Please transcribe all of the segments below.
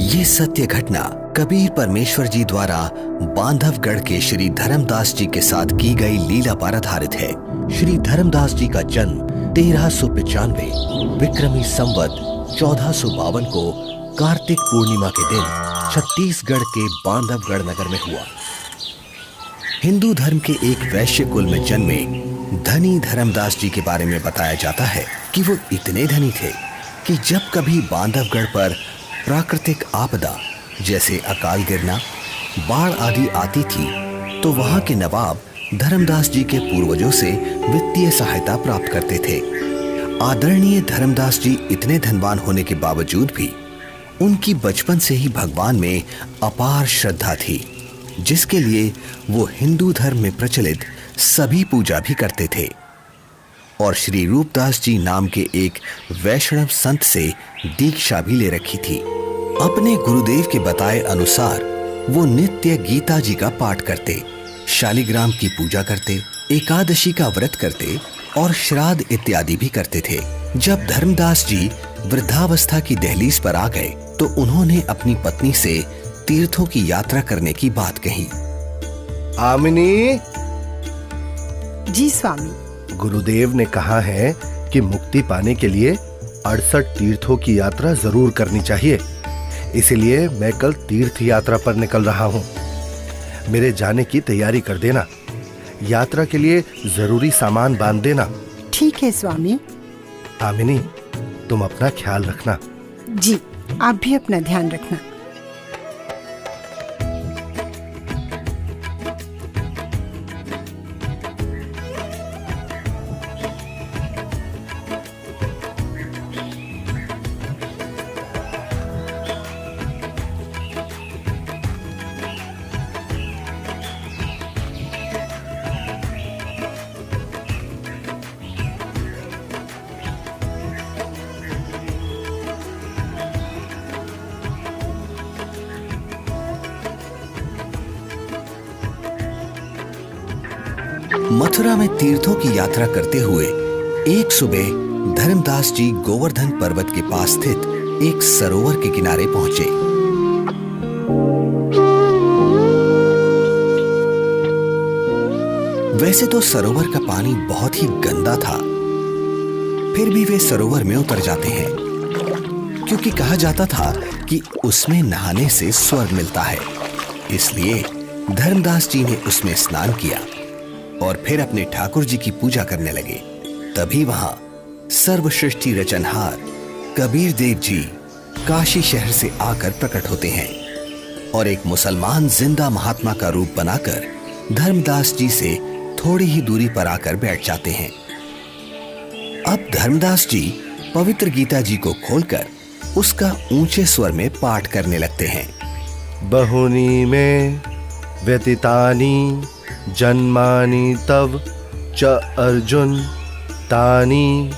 ये सत्य घटना कबीर परमेश्वर जी द्वारा बांधवगढ़ के श्री धर्मदास जी के साथ की गई लीला पर आधारित है। श्री धर्मदास जी का जन्म 1395 विक्रमी संवत 1452 को कार्तिक पूर्णिमा के दिन छत्तीसगढ़ के बांधवगढ़ नगर में हुआ। हिंदू धर्म के एक वैश्य कुल में जन्मे धनी धर्मदास जी के बारे में बताया जाता है कि वो इतने धनी थे कि जब कभी बांधवगढ़ पर प्राकृतिक आपदा जैसे अकाल गिरना, बाढ़ आदि आती थी तो वहां के नवाब धर्मदास जी के पूर्वजों से वित्तीय सहायता प्राप्त करते थे। आदरणीय धर्मदास जी इतने धनवान होने के बावजूद भी उनकी बचपन से ही भगवान में अपार श्रद्धा थी, जिसके लिए वो हिंदू धर्म में प्रचलित सभी पूजा भी करते थे और श्री रूपदास जी नाम के एक वैष्णव संत से दीक्षा भी ले रखी थी। अपने गुरुदेव के बताए अनुसार वो नित्य गीता जी का पाठ करते, शालिग्राम की पूजा करते, एकादशी का व्रत करते और श्राद्ध इत्यादि भी करते थे। जब धर्मदास जी वृद्धावस्था की दहलीज पर आ गए तो उन्होंने अपनी पत्नी से तीर्थों की यात्रा करने की बात कही। आमिनी। जी स्वामी। गुरुदेव ने कहा है कि मुक्ति पाने के लिए 68 तीर्थों की यात्रा जरूर करनी चाहिए, इसलिए मैं कल तीर्थ यात्रा पर निकल रहा हूँ। मेरे जाने की तैयारी कर देना, यात्रा के लिए जरूरी सामान बांध देना। ठीक है स्वामी। आमिनी, तुम अपना ख्याल रखना। जी, आप भी अपना ध्यान रखना। मथुरा में तीर्थों की यात्रा करते हुए एक सुबह धर्मदास जी गोवर्धन पर्वत के पास स्थित एक सरोवर के किनारे पहुंचे। वैसे तो सरोवर का पानी बहुत ही गंदा था, फिर भी वे सरोवर में उतर जाते हैं क्योंकि कहा जाता था कि उसमें नहाने से स्वर्ग मिलता है। इसलिए धर्मदास जी ने उसमें स्नान किया और फिर अपने ठाकुर जी की पूजा करने लगे। तभी वहां सर्वसृष्टि रचनहार कबीर देव जी काशी शहर से आकर प्रकट होते हैं और एक मुसलमान जिंदा महात्मा का रूप बनाकर धर्मदास जी से थोड़ी ही दूरी पर आकर बैठ जाते हैं। अब धर्मदास जी पवित्र गीता जी को खोलकर उसका ऊंचे स्वर में पाठ करने लगते हैं। बहुनी में व्यतीतानि जन्मानि तव च अर्जुन तानि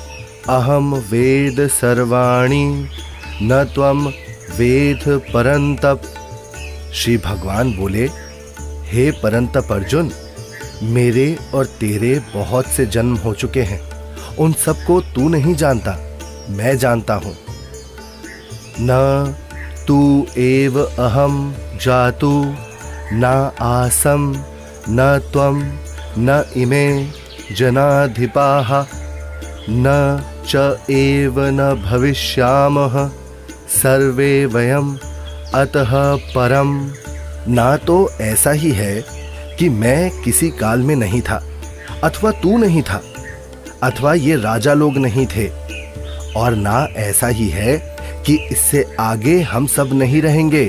अहम वेद सर्वाणि न त्वम वेद परंतप। श्री भगवान बोले, हे परंतप अर्जुन, मेरे और तेरे बहुत से जन्म हो चुके हैं, उन सबको तू नहीं जानता, मैं जानता हूं। न तू एव अहम जातु न आसम न त्वं न इमे जनाधिपाः न च एव न भविष्यामः सर्वे वयम अतः परम। ना तो ऐसा ही है कि मैं किसी काल में नहीं था, अथवा तू नहीं था, अथवा ये राजा लोग नहीं थे, और ना ऐसा ही है कि इससे आगे हम सब नहीं रहेंगे।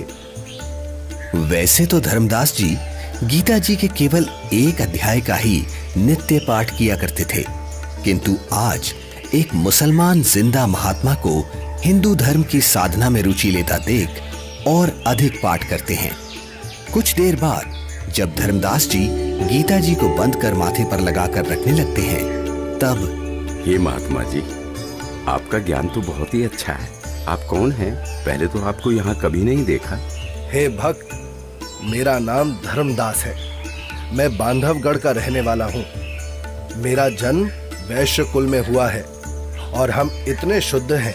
वैसे तो धर्मदास जी गीता जी के केवल एक अध्याय का ही नित्य पाठ किया करते थे, किंतु आज एक मुसलमान जिंदा महात्मा को हिंदू धर्म की साधना में रुचि लेता देख और अधिक पाठ करते हैं। कुछ देर बाद जब धर्मदास जी गीता जी को बंद कर माथे पर लगाकर रखने लगते हैं, तब हे महात्मा जी, आपका ज्ञान तो बहुत ही अच्छा है। आप कौन हैं? पहले तो आपको यहाँ कभी नहीं देखा। हे भक्त, मेरा नाम धर्मदास है। मैं बांधवगढ़ का रहने वाला हूँ। मेरा जन्म वैश्य कुल में हुआ है और हम इतने शुद्ध हैं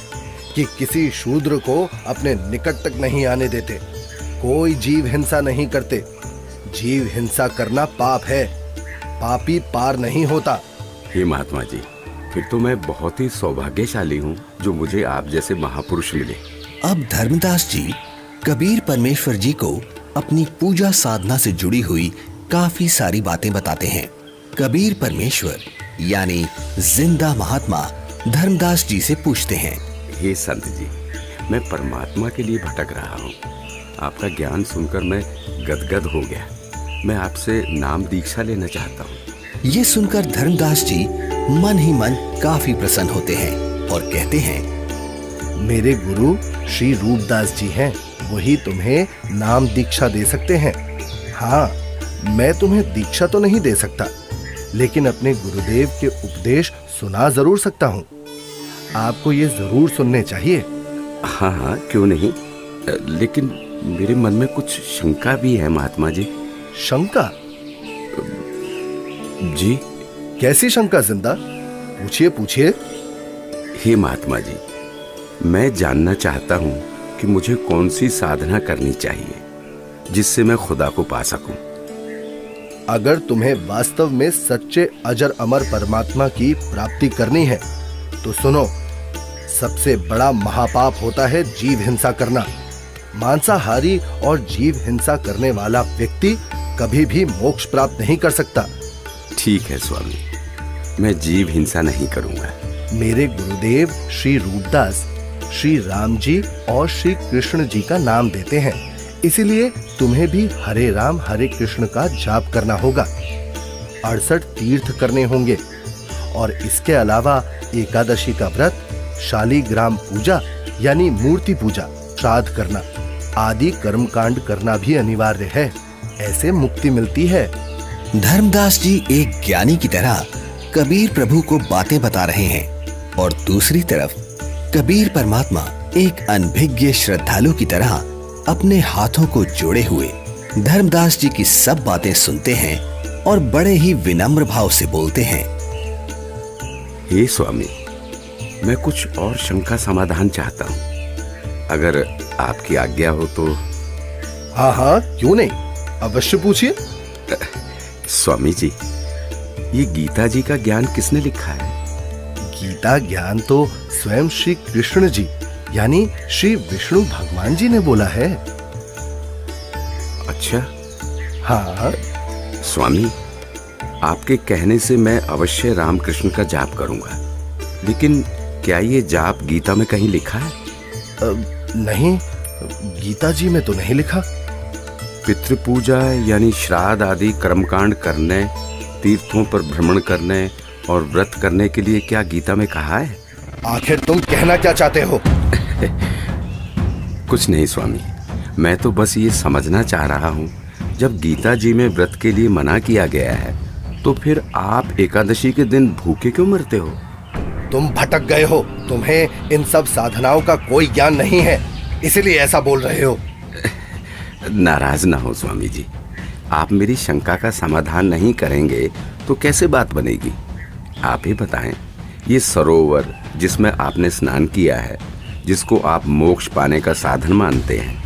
कि किसी शूद्र को अपने निकट तक नहीं आने देते। कोई जीव हिंसा नहीं करते। जीव हिंसा करना पाप है। पापी पार नहीं होता। हे महात्मा जी, फिर तो मैं बहुत ही सौभाग्यशाली हूँ जो मुझे आप जैसे महापुरुष मिले। अब धर्मदास जी कबीर परमेश्वर जी को अपनी पूजा साधना से जुड़ी हुई काफी सारी बातें बताते हैं। कबीर परमेश्वर यानी जिंदा महात्मा धर्मदास जी से पूछते हैं, हे संत जी, मैं परमात्मा के लिए भटक रहा हूँ। आपका ज्ञान सुनकर मैं गदगद हो गया। मैं आपसे नाम दीक्षा लेना चाहता हूँ। ये सुनकर धर्मदास जी मन ही मन काफी प्रसन्न होते हैं और कहते हैं, मेरे गुरु श्री रूपदास जी हैं। वही तुम्हें नाम दीक्षा दे सकते हैं। हाँ, मैं तुम्हें दीक्षा तो नहीं दे सकता, लेकिन अपने गुरुदेव के उपदेश सुना जरूर सकता हूँ। आपको ये जरूर सुनने चाहिए। हाँ हाँ, क्यों नहीं, लेकिन मेरे मन में कुछ शंका भी है महात्मा जी। शंका? जी। कैसी शंका जिंदा? पूछिए पूछिए। हे महात्मा जी, मैं जानना चाहता हूँ कि मुझे कौन सी साधना करनी चाहिए जिससे मैं खुदा को पा सकूं। अगर तुम्हें वास्तव में सच्चे अजर अमर परमात्मा की प्राप्ति करनी है तो सुनो, सबसे बड़ा महापाप होता है जीव हिंसा करना। मांसाहारी और जीव हिंसा करने वाला व्यक्ति कभी भी मोक्ष प्राप्त नहीं कर सकता। ठीक है स्वामी, मैं जीव हिंसा नहीं करूंगा। मेरे गुरुदेव श्री रूपदास श्री राम जी और श्री कृष्ण जी का नाम देते हैं, इसीलिए तुम्हें भी हरे राम हरे कृष्ण का जाप करना होगा। 68 तीर्थ करने होंगे और इसके अलावा एकादशी का व्रत, शालीग्राम पूजा यानी मूर्ति पूजा, श्राद्ध करना आदि कर्मकांड करना भी अनिवार्य है। ऐसे मुक्ति मिलती है। धर्मदास जी एक ज्ञानी की तरह कबीर प्रभु को बातें बता रहे हैं और दूसरी तरफ कबीर परमात्मा एक अनभिज्ञ श्रद्धालु की तरह अपने हाथों को जोड़े हुए धर्मदास जी की सब बातें सुनते हैं और बड़े ही विनम्र भाव से बोलते हैं, हे स्वामी, मैं कुछ और शंका समाधान चाहता हूँ, अगर आपकी आज्ञा हो तो। हाँ हाँ, क्यों नहीं, अवश्य पूछिए। स्वामी जी, ये गीता जी का ज्ञान किसने लिखा है? गीता ज्ञान तो स्वयं श्री कृष्ण जी यानी श्री विष्णु भगवान जी ने बोला है। अच्छा। हाँ स्वामी, आपके कहने से मैं अवश्य राम कृष्ण का जाप करूंगा, लेकिन क्या ये जाप गीता में कहीं लिखा है? नहीं, गीता जी में तो नहीं लिखा। पितृपूजा यानी श्राद्ध आदि कर्मकांड करने, तीर्थों पर भ्रमण करने और व्रत करने के लिए क्या गीता में कहा है? आखिर तुम कहना क्या चाहते हो? कुछ नहीं स्वामी, मैं तो बस ये समझना चाह रहा हूँ, जब गीता जी में व्रत के लिए मना किया गया है तो फिर आप एकादशी के दिन भूखे क्यों मरते हो? तुम भटक गए हो। तुम्हें इन सब साधनाओं का कोई ज्ञान नहीं है, इसीलिए ऐसा बोल रहे हो। नाराज ना हो स्वामी जी, आप मेरी शंका का समाधान नहीं करेंगे तो कैसे बात बनेगी? आप ही बताएं, ये सरोवर जिसमें आपने स्नान किया है, जिसको आप मोक्ष पाने का साधन मानते हैं,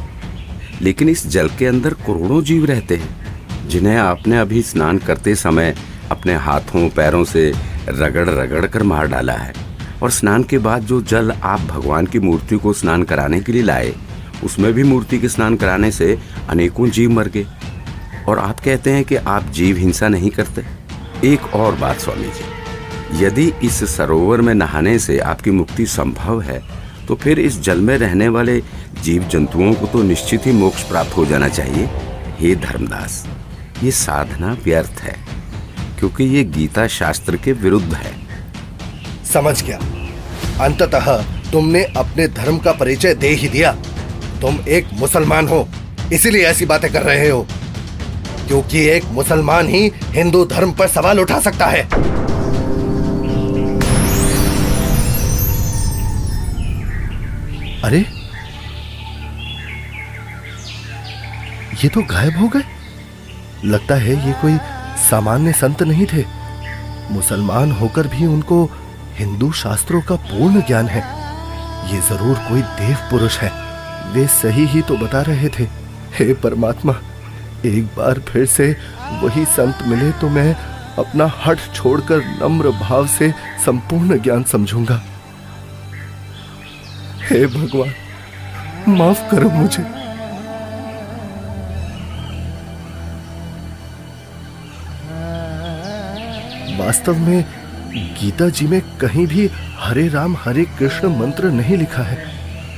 लेकिन इस जल के अंदर करोड़ों जीव रहते हैं जिन्हें आपने अभी स्नान करते समय अपने हाथों पैरों से रगड़ रगड़ कर मार डाला है, और स्नान के बाद जो जल आप भगवान की मूर्ति को स्नान कराने के लिए लाए, उसमें भी मूर्ति के स्नान कराने से अनेकों जीव मर गए, और आप कहते हैं कि आप जीव हिंसा नहीं करते। एक और बात स्वामी जी, यदि इस सरोवर में नहाने से आपकी मुक्ति संभव है तो फिर इस जल में रहने वाले जीव जंतुओं को तो निश्चित ही मोक्ष प्राप्त हो जाना चाहिए। हे धर्मदास, ये साधना व्यर्थ है, क्योंकि ये गीता शास्त्र के विरुद्ध है। समझ गया। अंततः तुमने अपने धर्म का परिचय दे ही दिया। तुम एक मुसलमान हो, इसीलिए ऐसी बातें कर रहे हो, क्योंकि एक मुसलमान ही हिंदू धर्म पर सवाल उठा सकता है। अरे, ये तो गायब हो गए। लगता है ये कोई सामान्य संत नहीं थे। मुसलमान होकर भी उनको हिंदू शास्त्रों का पूर्ण ज्ञान है। ये जरूर कोई देव पुरुष है। वे सही ही तो बता रहे थे। हे परमात्मा, एक बार फिर से वही संत मिले तो मैं अपना हठ छोड़कर नम्र भाव से संपूर्ण ज्ञान समझूंगा। हे भगवान, माफ करो मुझे। वास्तव में गीता जी में कहीं भी हरे राम हरे कृष्ण मंत्र नहीं लिखा है।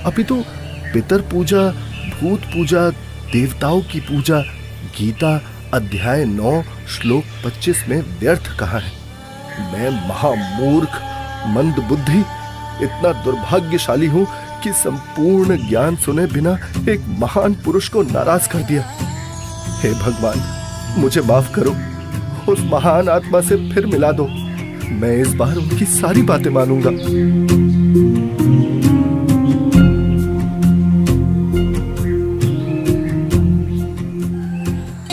अपितु पितर पूजा, भूत पूजा, देवताओं की पूजा गीता अध्याय 9 श्लोक 25 में व्यर्थ कहा है। मैं महामूर्ख, मंद बुद्धि, इतना दुर्भाग्यशाली हूं कि संपूर्ण ज्ञान सुने बिना एक महान पुरुष को नाराज कर दिया। हे भगवान, मुझे माफ करो। उस महान आत्मा से फिर मिला दो। मैं इस बार उनकी सारी बातें मानूंगा।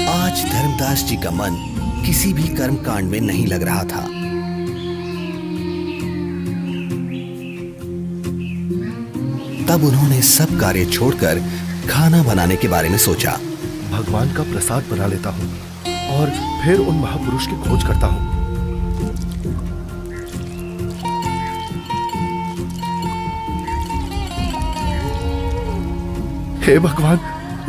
आज धर्मदास जी का मन किसी भी कर्म कांड में नहीं लग रहा था। तब उन्होंने सब कार्य छोड़कर खाना बनाने के बारे में सोचा। भगवान का प्रसाद बना लेता हूँ और फिर उन महापुरुष की खोज करता हूँ। हे भगवान,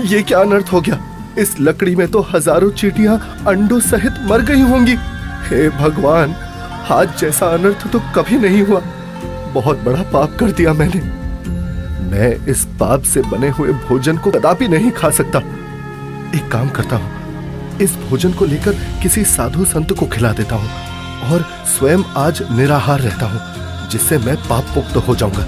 ये क्या अनर्थ हो गया? इस लकड़ी में तो हजारों चींटियां अंडों सहित मर गई होंगी। हे भगवान, आज जैसा अनर्थ तो कभी नहीं हुआ। बहुत बड़ा पाप कर दिया मैंने। मैं इस पाप से बने हुए भोजन को कदापि नहीं खा सकता। एक काम करता हूँ, इस भोजन को लेकर किसी साधु संत को खिला देता हूँ और स्वयं आज निराहार रहता हूँ, जिससे मैं पाप मुक्त हो जाऊंगा।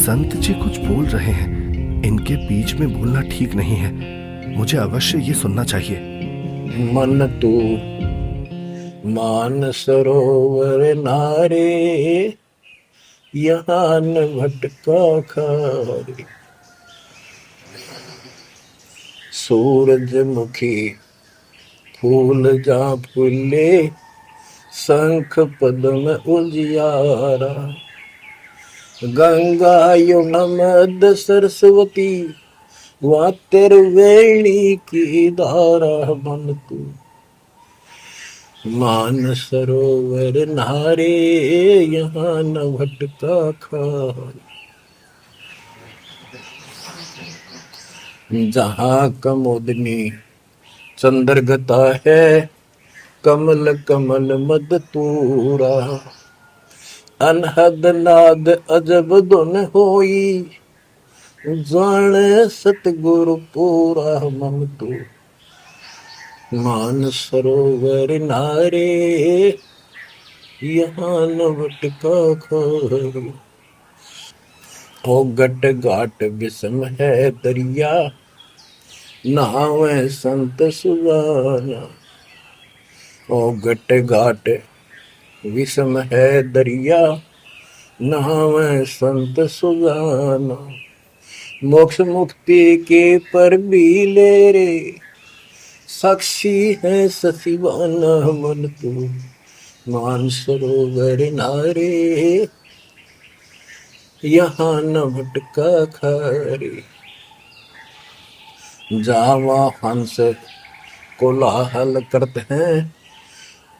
संत जी कुछ बोल रहे हैं। इनके बीच में बोलना ठीक नहीं है। मुझे अवश्य ये सुनना चाहिए। मन तू मान सरोवर नारे, यहाँ न भटका खारे। सूरजमुखी फूल जा फूले, शंख पद्म उजियारा। गंगा यमुना मद सरस्वती, वहाँ त्रिवेणी की धारा। मन तू मान सरोवर नारे, यहाँ न भटका खारे। जहाँ कमोदनी चंद्रगता है, कमल कमल मद तूरा। अनहद नाद अजब धुन होई, जाने सतगुरु पूरा। मन तू मान सरोवर नारे, यहाँ न भटका खारे। ओ गट घाट विषम है दरिया, नहावे संत सुजाना। ओ गट घाट विषम है दरिया, नहावे संत सुजाना। मोक्ष मुक्ति के पर भी ले रे, साक्षी है ससीवाना। मन तू मान सरोवर नारे, यहाँ न भटका खारे। जावा हंस कोलाहल करते हैं,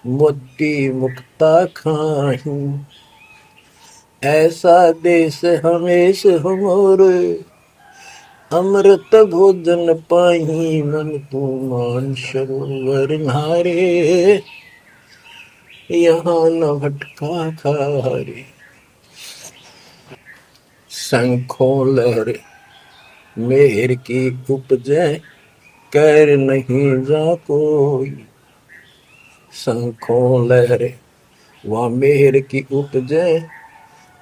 मोती मुक्ता खाही। ऐसा देश हमेश हमोरे, अमृत भोजन पाही मन तू मान सरोवर नारे, यहाँ न भटका खारे। शंखों लहरे मेहर की उपजे, कर नहीं जा कोई। शंखों लहरे वहाँ मेहर की उपजे,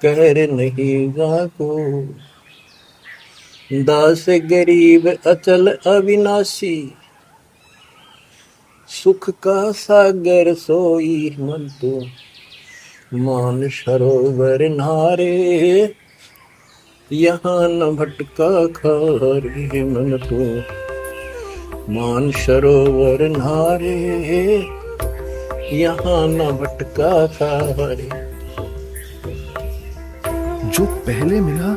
कर नहीं जा कोई। दास गरीब अचल अविनाशी, सुख का सागर सोई मन तो मान सरोवर नारे, यहाँ न भटका खारे मन तो मान सरोवर नारे, यहाँ न भटका खारे। जो पहले मिला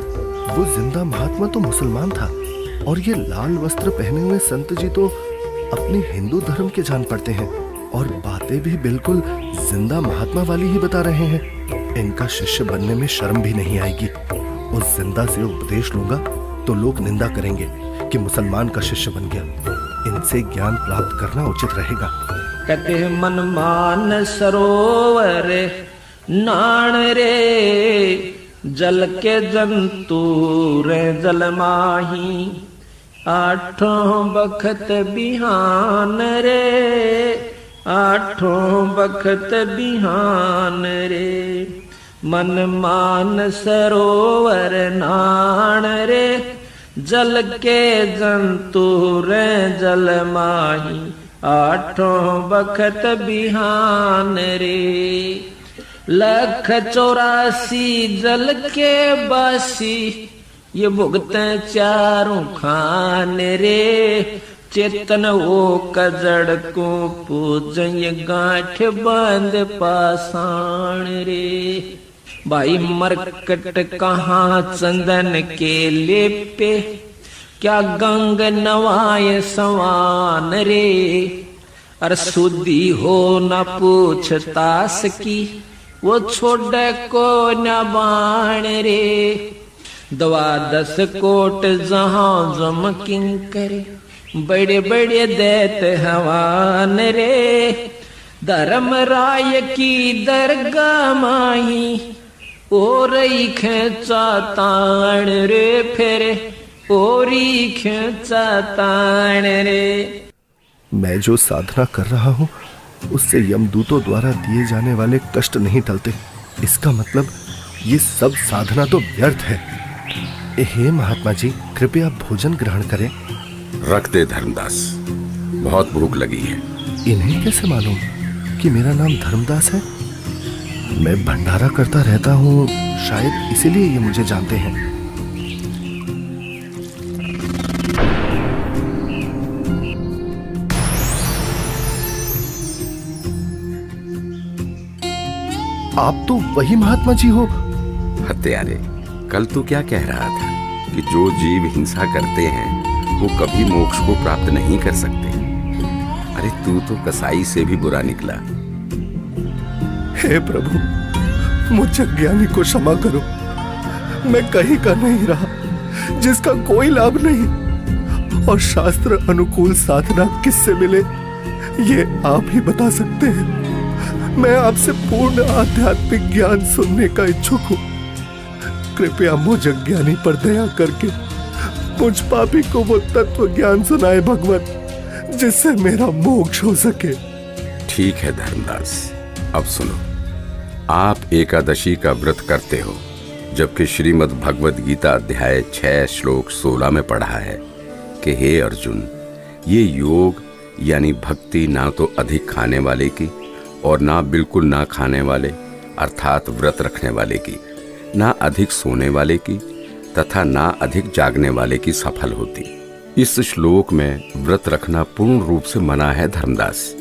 वो जिंदा महात्मा तो मुसलमान था, और ये लाल वस्त्र पहने हुए संत जी तो अपने हिंदू धर्म के जान पड़ते हैं, और बातें भी बिल्कुल जिंदा महात्मा वाली ही बता रहे हैं। इनका शिष्य बनने में शर्म भी नहीं आएगी। उस जिंदा से उपदेश लूंगा तो लोग निंदा करेंगे कि मुसलमान का शिष्य बन गया। इनसे ज्ञान प्राप्त करना उचित रहेगा। कहते मन मान सरोवर नाण रे, जल के जंतु रे जल माही। आठों बखत बिहान रे, आठों बखत बिहान रे। मन मान सरोवर नाण रे, जल के जंतु रे जल माही। आठों बखत बिहान रे, 184 जल के बासी। ये भुगते चारों खान रे, चेतन वो कजड़ को पूजय गांठ बंद पाषाण रे। भाई मरकट कहाँ चंदन के लेपे, क्या गंग नवाय सवान रे। अर सुधी हो न पूछतास की, वो छोड़ को न बाण रे। 12 कोट जहां जम किंकर, बड़े बड़े दैत हवान रे। धर्म राय की दरगाह माही, ओरई खेचा ताण रे। फेरे ओरी खेचा ताण रे। मैं जो साधना कर रहा हूँ उससे यमदूतों द्वारा दिए जाने वाले कष्ट नहीं टलते। इसका मतलब ये सब साधना तो व्यर्थ है। हे महात्मा जी, कृपया भोजन ग्रहण करें। रख दे धर्मदास, बहुत भूख लगी है। इन्हें कैसे मालूम कि मेरा नाम धर्मदास है? मैं भंडारा करता रहता हूँ, शायद इसीलिए ये मुझे जानते हैं। आप तो वही महात्मा जी हो। हत्यारे, कल तू क्या कह रहा था कि जो जीव हिंसा करते हैं वो कभी मोक्ष को प्राप्त नहीं कर सकते। अरे तू तो कसाई से भी बुरा निकला। हे प्रभु, मुझे ज्ञानी को क्षमा करो। मैं कहीं का नहीं रहा, जिसका कोई लाभ नहीं। और शास्त्र अनुकूल साधना किससे मिले ये आप ही बता सकते हैं। मैं आपसे पूर्ण आध्यात्मिक ज्ञान सुनने का इच्छुक हूँ। कृपया मुझ अज्ञानी पर दया करके मुझ पापी को वो तत्व ज्ञान सुनाए भगवान, जिससे मेरा मोक्ष हो सके। ठीक है धर्मदास, अब सुनो। आप एकादशी का व्रत करते हो, जबकि श्रीमद् भगवद गीता अध्याय 6 श्लोक 16 में पढ़ा है कि हे अर्जुन, ये योग यानी भक्ति ना तो अधिक खाने वाले की और ना बिल्कुल ना खाने वाले अर्थात व्रत रखने वाले की, ना अधिक सोने वाले की तथा ना अधिक जागने वाले की सफल होती। इस श्लोक में व्रत रखना पूर्ण रूप से मना है धर्मदास।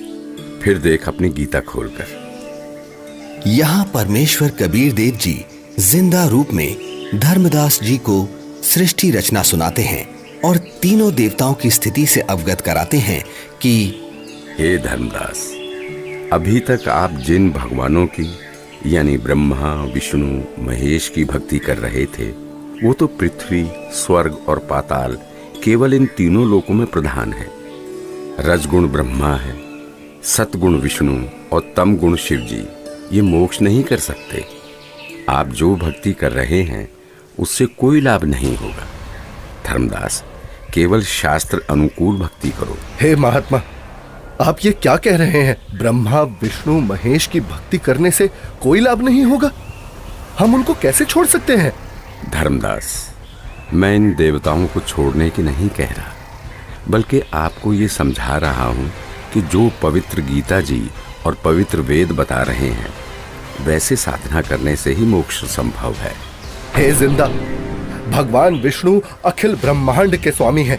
फिर देख अपनी गीता खोलकर। यहाँ परमेश्वर कबीर देव जी जिंदा रूप में धर्मदास जी को सृष्टि रचना सुनाते हैं और तीनों देवताओं की स्थिति से अवगत कराते हैं कि हे धर्मदास, अभी तक आप जिन भगवानों की यानी ब्रह्मा विष्णु महेश की भक्ति कर रहे थे, वो तो पृथ्वी, स्वर्ग और पाताल केवल इन तीनों लोकों में प्रधान है। रजगुण ब्रह्मा है, सतगुण विष्णु और तम गुण शिव जी ये मोक्ष नहीं कर सकते। आप जो भक्ति कर रहे हैं उससे कोई लाभ नहीं होगा। धर्मदास, केवल शास्त्र अनुकूल भक्ति करो। हे महात्मा, आप ये क्या कह रहे हैं? ब्रह्मा विष्णु महेश की भक्ति करने से कोई लाभ नहीं होगा? हम उनको कैसे छोड़ सकते हैं? धर्मदास, मैं इन देवताओं को छोड़ने की नहीं कह रहा, बल्कि आपको ये समझा रहा हूँ कि जो पवित्र गीता जी और पवित्र वेद बता रहे हैं वैसे साधना करने से ही मोक्ष संभव है। हे जिंदा, भगवान विष्णु अखिल ब्रह्मांड के स्वामी हैं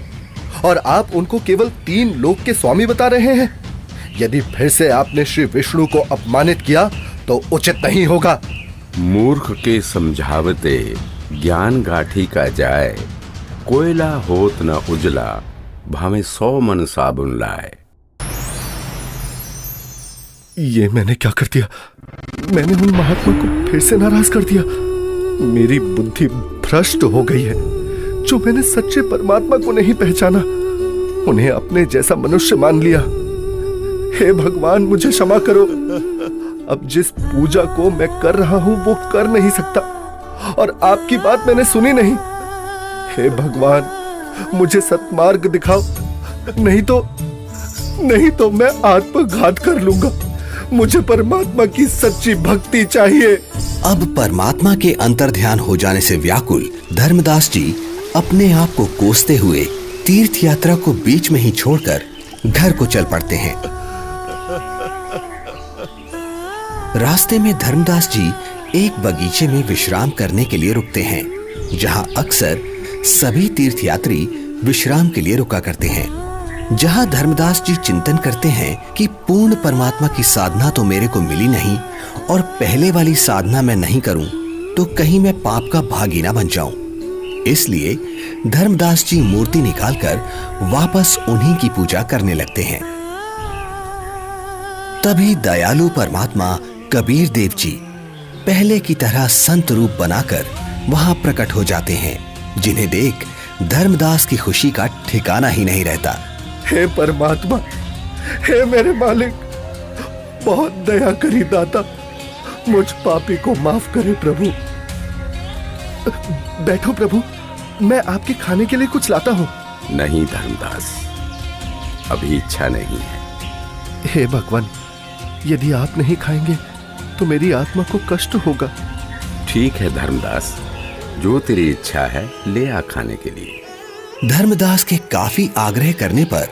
और आप उनको केवल 3 लोक के स्वामी बता रहे हैं। यदि फिर से आपने श्री विष्णु को अपमानित किया तो उचित नहीं होगा। मूर्ख के समझावते ज्ञान गाठी का जाए, कोयला होत न उजला, भावे 100 मन साबुन लाए। ये मैंने क्या कर दिया? मैंने उन महात्मा को फिर से नाराज कर दिया। मेरी बुद्धि भ्रष्ट हो गई है। जो मैंने सच्चे परमात्मा को नहीं पहचाना, उन्हें अपने जैसा मनुष्य मान लिया। हे भगवान, मुझे क्षमा करो। अब जिस पूजा को मैं कर रहा हूं वो कर नहीं सकता और आपकी बात मैंने सुनी नहीं। हे भगवान, मुझे सत्मार्ग दिखाओ, नहीं तो मैं आत्मघात कर लूंगा। मुझे परमात्मा की सच्ची भक्ति चाहिए। अब परमात्मा के अंतर्ध्यान हो जाने से व्याकुल धर्मदास जी अपने आप को कोसते हुए तीर्थ यात्रा को बीच में ही छोड़कर घर को चल पड़ते हैं। रास्ते में धर्मदास जी एक बगीचे में विश्राम करने के लिए रुकते हैं, जहां अक्सर सभी तीर्थयात्री विश्राम के लिए रुका करते हैं। जहां धर्मदास जी चिंतन करते हैं कि पूर्ण परमात्मा की साधना तो मेरे को मिली नहीं और पहले वाली साधना मैं नहीं करूं तो कहीं मैं पाप का भागी ना बन जाऊं। इसलिए धर्मदास जी मूर्ति निकालकर वापस उन्हीं की पूजा करने लगते हैं। तभी दयालु परमात्मा कबीर देव जी पहले की तरह संत रूप बनाकर वहां प्रकट हो जाते हैं, जिन्हें देख धर्मदास की खुशी का ठिकाना ही नहीं रहता। हे परमात्मा, हे मेरे मालिक, बहुत दया करी दाता, मुझ पापी को माफ करे प्रभु। बैठो प्रभु, मैं आपके खाने के लिए कुछ लाता हूँ। नहीं धर्मदास, अभी इच्छा नहीं है। हे भगवान, यदि आप नहीं खाएंगे तो मेरी आत्मा को कष्ट होगा। ठीक है धर्मदास, जो तेरी इच्छा है ले आ खाने के लिए। धर्मदास के काफी आग्रह करने पर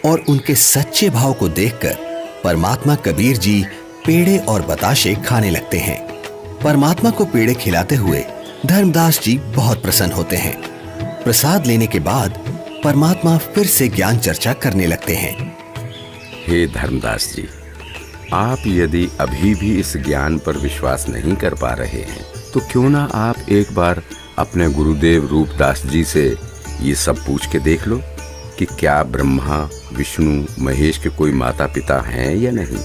और उनके सच्चे भाव को देखकर परमात्मा कबीर जी पेड़े और बताशे खाने लगते हैं। परमात्मा को पेड़े खिलाते हुए धर्मदास जी बहुत प्रसन्न होते हैं। प्रसाद लेने के बाद परमात्मा फिर से ज्ञान चर्चा करने लगते हैं। हे धर्मदास जी, आप यदि अभी भी इस ज्ञान पर विश्वास नहीं कर पा रहे हैं तो क्यों ना आप एक बार अपने गुरुदेव रूपदास जी से ये सब पूछ के देख लो कि क्या ब्रह्मा विष्णु महेश के कोई माता पिता हैं या नहीं,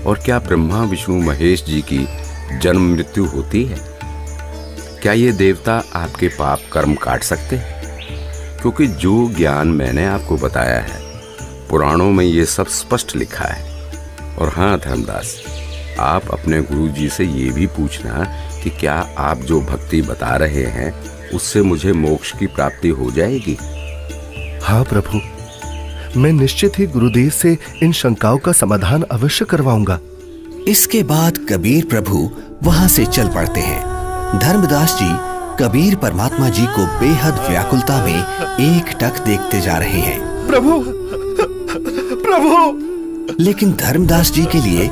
और क्या ब्रह्मा विष्णु महेश जी की जन्म मृत्यु होती है। क्या ये देवता आपके पाप कर्म काट सकते हैं? क्योंकि जो ज्ञान मैंने आपको बताया है पुराणों में ये सब स्पष्ट लिखा है। और हाँ धर्मदास, आप अपने गुरु जी से ये भी पूछना कि क्या आप जो भक्ति बता रहे हैं उससे मुझे मोक्ष की प्राप्ति हो जाएगी। हाँ प्रभु, मैं निश्चित ही गुरुदेव से इन शंकाओं का समाधान अवश्य करवाऊंगा। इसके बाद कबीर प्रभु वहां से चल पड़ते हैं। धर्मदास जी कबीर परमात्मा जी को बेहद व्याकुलता में एकटक देखते जा रहे हैं। प्रभु, प्रभु! लेकिन धर्मदास जी के लिए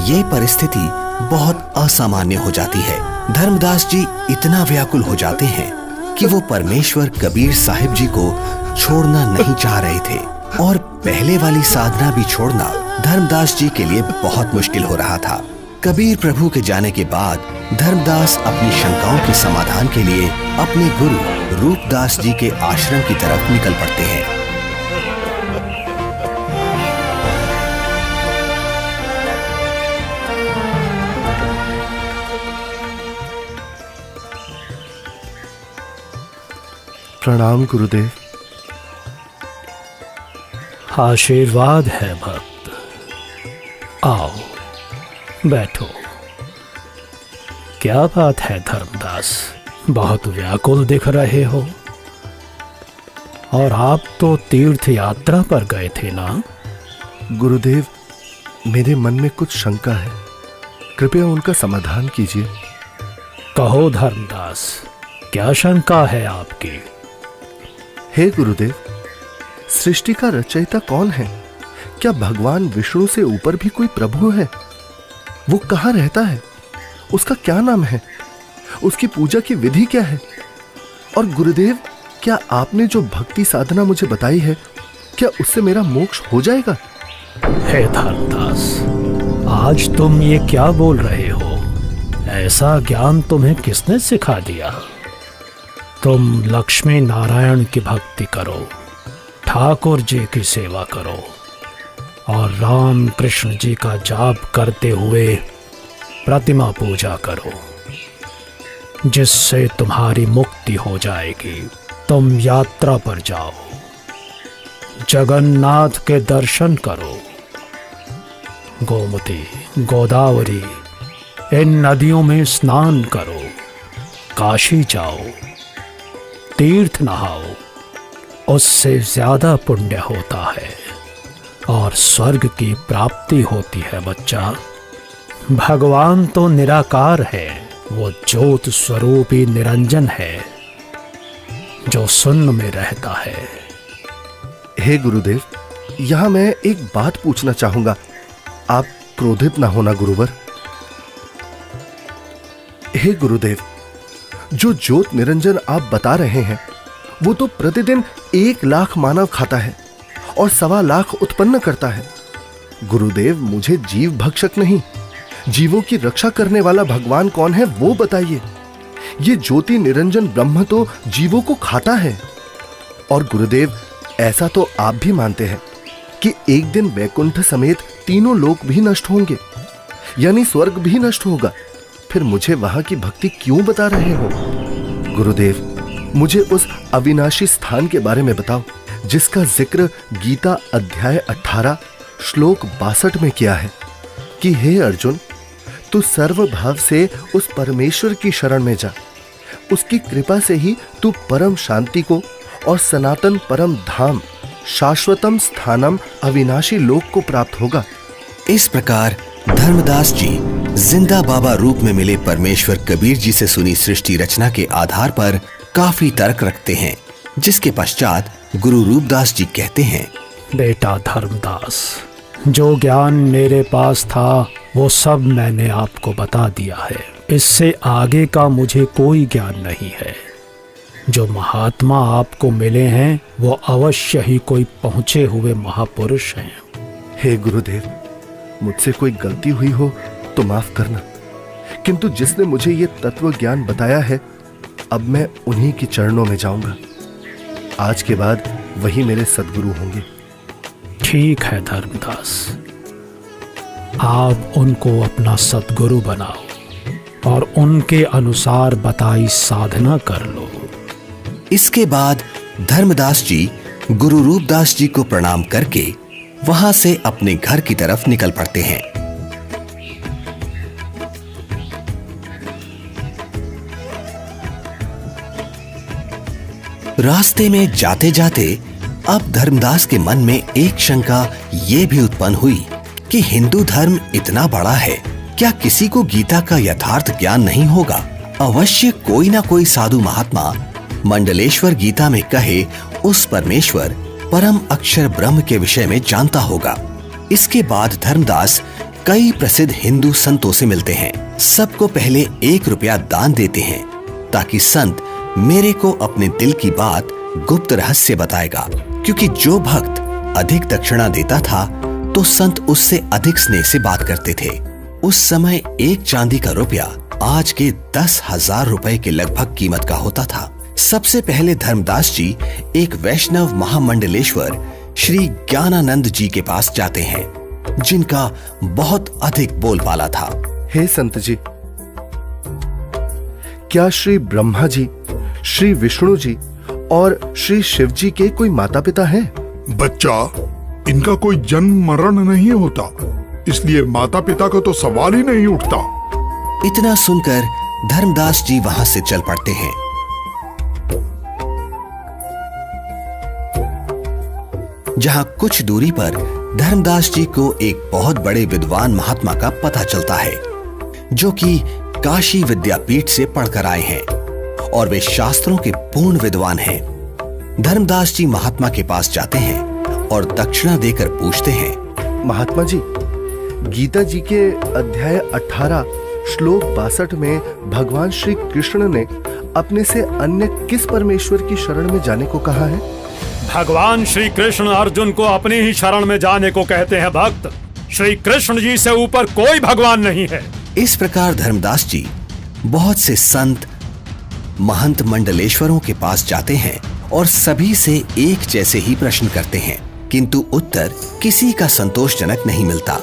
ये परिस्थिति बहुत असामान्य हो जाती है। धर्मदास जी इतना व्याकुल हो जाते हैं कि वो परमेश्वर कबीर साहिब जी को छोड़ना नहीं चाह रहे थे और पहले वाली साधना भी छोड़ना धर्मदास जी के लिए बहुत मुश्किल हो रहा था। कबीर प्रभु के जाने के बाद धर्मदास अपनी शंकाओं के समाधान के लिए अपने गुरु रूपदास जी के आश्रम की तरफ निकल पड़ते हैं। प्रणाम गुरुदेव। आशीर्वाद है भक्त। आओ बैठो। क्या बात है धर्मदास, बहुत व्याकुल दिख रहे हो। और आप तो तीर्थ यात्रा पर गए थे ना? गुरुदेव, मेरे मन में कुछ शंका है, कृपया उनका समाधान कीजिए। कहो धर्मदास, क्या शंका है आपकी? हे गुरुदेव, सृष्टि का रचयिता कौन है? क्या भगवान विष्णु से ऊपर भी कोई प्रभु है? वो कहाँ रहता है? उसका क्या नाम है? उसकी पूजा की विधि क्या है? और गुरुदेव, क्या आपने जो भक्ति साधना मुझे बताई है, क्या उससे मेरा मोक्ष हो जाएगा? हे धर्मदास, आज तुम ये क्या बोल रहे हो? ऐसा ज्ञान तुम्हें किसने सिखा दिया? तुम लक्ष्मी नारायण की भक्ति करो, ठाकुर जी की सेवा करो और राम कृष्ण जी का जाप करते हुए प्रतिमा पूजा करो, जिससे तुम्हारी मुक्ति हो जाएगी। तुम यात्रा पर जाओ, जगन्नाथ के दर्शन करो, गोमती, गोदावरी इन नदियों में स्नान करो, काशी जाओ, तीर्थ नहाओ, उससे ज्यादा पुण्य होता है और स्वर्ग की प्राप्ति होती है बच्चा। भगवान तो निराकार है, वो ज्योत स्वरूपी निरंजन है जो शून्य में रहता है। हे गुरुदेव, यहां मैं एक बात पूछना चाहूंगा, आप क्रोधित ना होना गुरुवर। हे गुरुदेव, जो ज्योत निरंजन आप बता रहे हैं, वो तो प्रतिदिन 1 लाख मानव खाता है और 1.25 लाख उत्पन्न करता है। गुरुदेव, मुझे जीव भक्षक नहीं, जीवों की रक्षा करने वाला भगवान कौन है वो बताइए। ये ज्योति निरंजन ब्रह्म तो जीवों को खाता है। और गुरुदेव, ऐसा तो आप भी मानते हैं कि एक दिन वैकुंठ समेत तीनों लोक भी नष्ट होंगे, यानी स्वर्ग भी नष्ट होगा। फिर मुझे वहां की भक्ति क्यों बता रहे हो? गुरुदेव, मुझे उस अविनाशी स्थान के बारे में बताओ जिसका जिक्र गीता अध्याय 18 श्लोक 62 में किया है कि हे अर्जुन, तू सर्वभाव से उस परमेश्वर की शरण में जा। उसकी कृपा से ही तू परम शांति को और सनातन परम धाम शाश्वतम स्थानम अविनाशी लोक को प्राप्त होगा। इस प्रकार धर्मदास जी जिंदा बाबा रूप में मिले परमेश्वर कबीर जी से सुनी सृष्टि रचना के आधार पर काफी तर्क रखते हैं, जिसके पश्चात गुरु रूपदास जी कहते हैं, बेटा धर्मदास, जो ज्ञान मेरे पास था वो सब मैंने आपको बता दिया है। इससे आगे का मुझे कोई ज्ञान नहीं है। जो महात्मा आपको मिले हैं वो अवश्य ही कोई पहुंचे हुए महापुरुष हैं। हे गुरुदेव, मुझसे कोई गलती हुई हो तो माफ करना, किंतु जिसने मुझे ये तत्व ज्ञान बताया है, अब मैं उन्हीं के चरणों में जाऊंगा। आज के बाद वही मेरे सद्गुरु होंगे। ठीक है धर्मदास, आप उनको अपना सद्गुरु बनाओ और उनके अनुसार बताई साधना कर लो। इसके बाद धर्मदास जी गुरु रूपदास जी को प्रणाम करके वहां से अपने घर की तरफ निकल पड़ते हैं। रास्ते में जाते जाते अब धर्मदास के मन में एक शंका ये भी उत्पन्न हुई कि हिंदू धर्म इतना बड़ा है, क्या किसी को गीता का यथार्थ ज्ञान नहीं होगा? अवश्य कोई ना कोई साधु महात्मा मंडलेश्वर गीता में कहे उस परमेश्वर परम अक्षर ब्रह्म के विषय में जानता होगा। इसके बाद धर्मदास कई प्रसिद्ध हिंदू संतों से मिलते हैं। सबको पहले 1 रुपया दान देते हैं ताकि संत मेरे को अपने दिल की बात गुप्त रहस्य बताएगा, क्योंकि जो भक्त अधिक दक्षिणा देता था तो संत उससे अधिक स्नेह से बात करते थे। उस समय 1 चांदी का रुपया आज के 10,000 रुपए के लगभग कीमत का होता था। सबसे पहले धर्मदास जी एक वैष्णव महामंडलेश्वर श्री ज्ञानानंद जी के पास जाते हैं, जिनका बहुत अधिक बोलबाला था। हे संत जी, क्या श्री ब्रह्मा जी, श्री विष्णु जी और श्री शिव जी के कोई माता पिता हैं? बच्चा, इनका कोई जन्म मरण नहीं होता, इसलिए माता पिता का तो सवाल ही नहीं उठता। इतना सुनकर धर्मदास जी वहां से चल पड़ते हैं। जहां कुछ दूरी पर धर्मदास जी को एक बहुत बड़े विद्वान महात्मा का पता चलता है, जो कि काशी विद्यापीठ से पढ़कर आए हैं और वे शास्त्रों के पूर्ण विद्वान हैं। धर्मदास जी महात्मा के पास जाते हैं और दक्षिणा देकर पूछते हैं, महात्मा जी, गीता जी के अध्याय 18 श्लोक 62 में भगवान श्री कृष्ण ने अपने से अन्य किस परमेश्वर की शरण में जाने को कहा है? भगवान श्री कृष्ण अर्जुन को अपनी ही शरण में जाने को कहते हैं भक्त। श्री कृष्ण जी से ऊपर कोई भगवान नहीं है। इस प्रकार धर्मदास जी बहुत से संत महंत मंडलेश्वरों के पास जाते हैं और सभी से एक जैसे ही प्रश्न करते हैं, किंतु उत्तर किसी का संतोषजनक नहीं मिलता।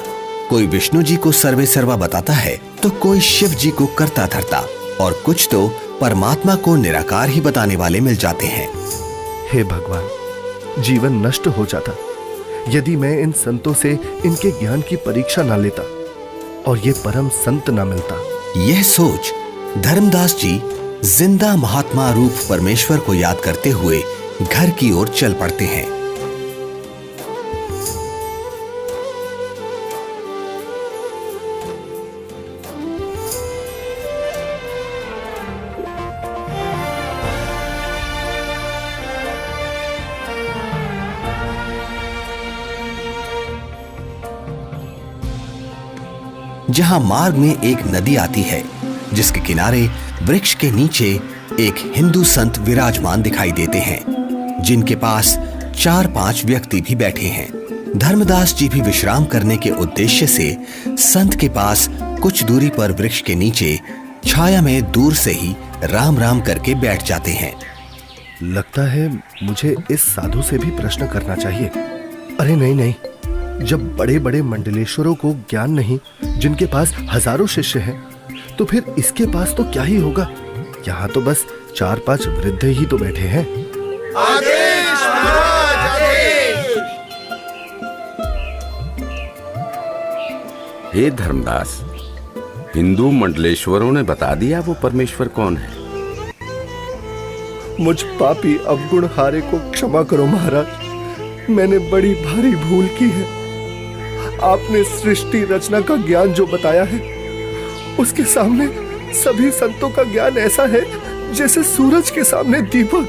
कोई विष्णु जी को सर्वे सर्वा बताता है तो कोई शिव जी को करता धरता और कुछ तो परमात्मा को निराकार ही बताने वाले मिल जाते हैं। हे भगवान, जीवन नष्ट हो जाता यदि मैं इन संतों से इनके ज्ञान की परीक्षा ना लेता और ये परम संत ना मिलता। यह सोच धर्मदास जी जिंदा महात्मा रूप परमेश्वर को याद करते हुए घर की ओर चल पड़ते हैं। जहां मार्ग में एक नदी आती है, जिसके किनारे वृक्ष के नीचे एक हिंदू संत विराजमान दिखाई देते हैं, जिनके पास 4-5 व्यक्ति भी बैठे हैं। धर्मदास जी भी विश्राम करने के उद्देश्य से संत के पास कुछ दूरी पर वृक्ष के नीचे छाया में दूर से ही राम राम करके बैठ जाते हैं। लगता है मुझे इस साधु से भी प्रश्न करना चाहिए। अरे नहीं नहीं, जब बड़े बड़े मंडलेश्वरों को ज्ञान नहीं, जिनके पास हजारों शिष्य हैं, तो फिर इसके पास तो क्या ही होगा। यहाँ तो बस 4-5 वृद्ध ही तो बैठे हैं। आदेश महाराज, आदेश। हे धर्मदास, हिंदू मंडलेश्वरों ने बता दिया वो परमेश्वर कौन है। मुझ पापी अवगुण हारे को क्षमा करो महाराज, मैंने बड़ी भारी भूल की है। आपने सृष्टि रचना का ज्ञान जो बताया है, उसके सामने सभी संतों का ज्ञान ऐसा है जैसे सूरज के सामने दीपक।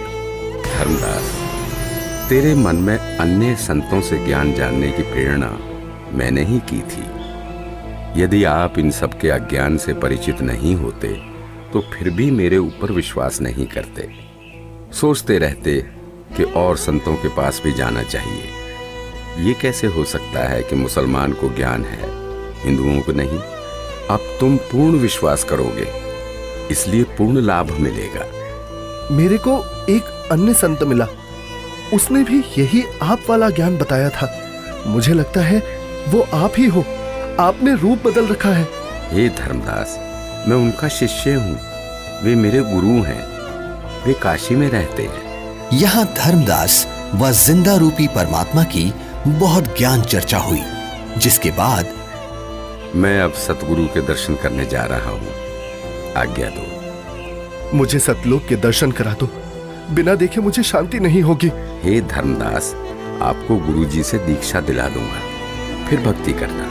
धर्मदास, तेरे मन में अन्य संतों से ज्ञान जानने की प्रेरणा मैंने ही की थी। यदि आप इन सब के अज्ञान से परिचित नहीं होते तो फिर भी मेरे ऊपर विश्वास नहीं करते, सोचते रहते कि और संतों के पास भी जाना चाहिए। ये कैसे हो सकता है कि मुसलमान को ज्ञान है, हिंदुओं को नहीं। अब तुम पूर्ण विश्वास करोगे, इसलिए पूर्ण लाभ मिलेगा। मेरे को एक अन्य संत मिला, उसने भी यही आप वाला ज्ञान बताया था। मुझे लगता है वो आप ही हो, आपने रूप बदल रखा है। हे धर्मदास, मैं उनका शिष्य हूँ, वे मेरे गुरु हैं, वे काशी में रहते हैं। यहाँ धर्मदास व जिंदा रूपी परमात्मा की बहुत ज्ञान चर्चा हुई, जिसके बाद मैं अब सतगुरु के दर्शन करने जा रहा हूँ, आज्ञा दो। मुझे सतलोक के दर्शन करा दो, बिना देखे मुझे शांति नहीं होगी। हे धर्मदास, आपको गुरुजी से दीक्षा दिला दूंगा, फिर भक्ति करना।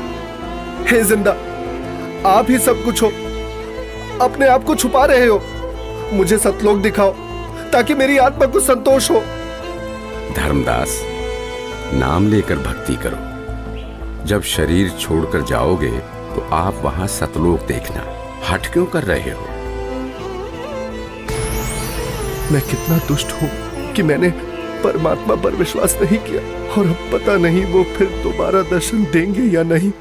हे जिंदा, आप ही सब कुछ हो, अपने आप को छुपा रहे हो। मुझे सतलोक दिखाओ ताकि मेरी आत्मा को संतोष हो। धर्मदास, नाम लेकर भक्ति करो। जब शरीर छोड़कर जाओगे तो आप वहां सतलोक देखना। हट क्यों कर रहे हो? मैं कितना दुष्ट हूं कि मैंने परमात्मा पर विश्वास नहीं किया, और अब पता नहीं वो फिर दोबारा दर्शन देंगे या नहीं।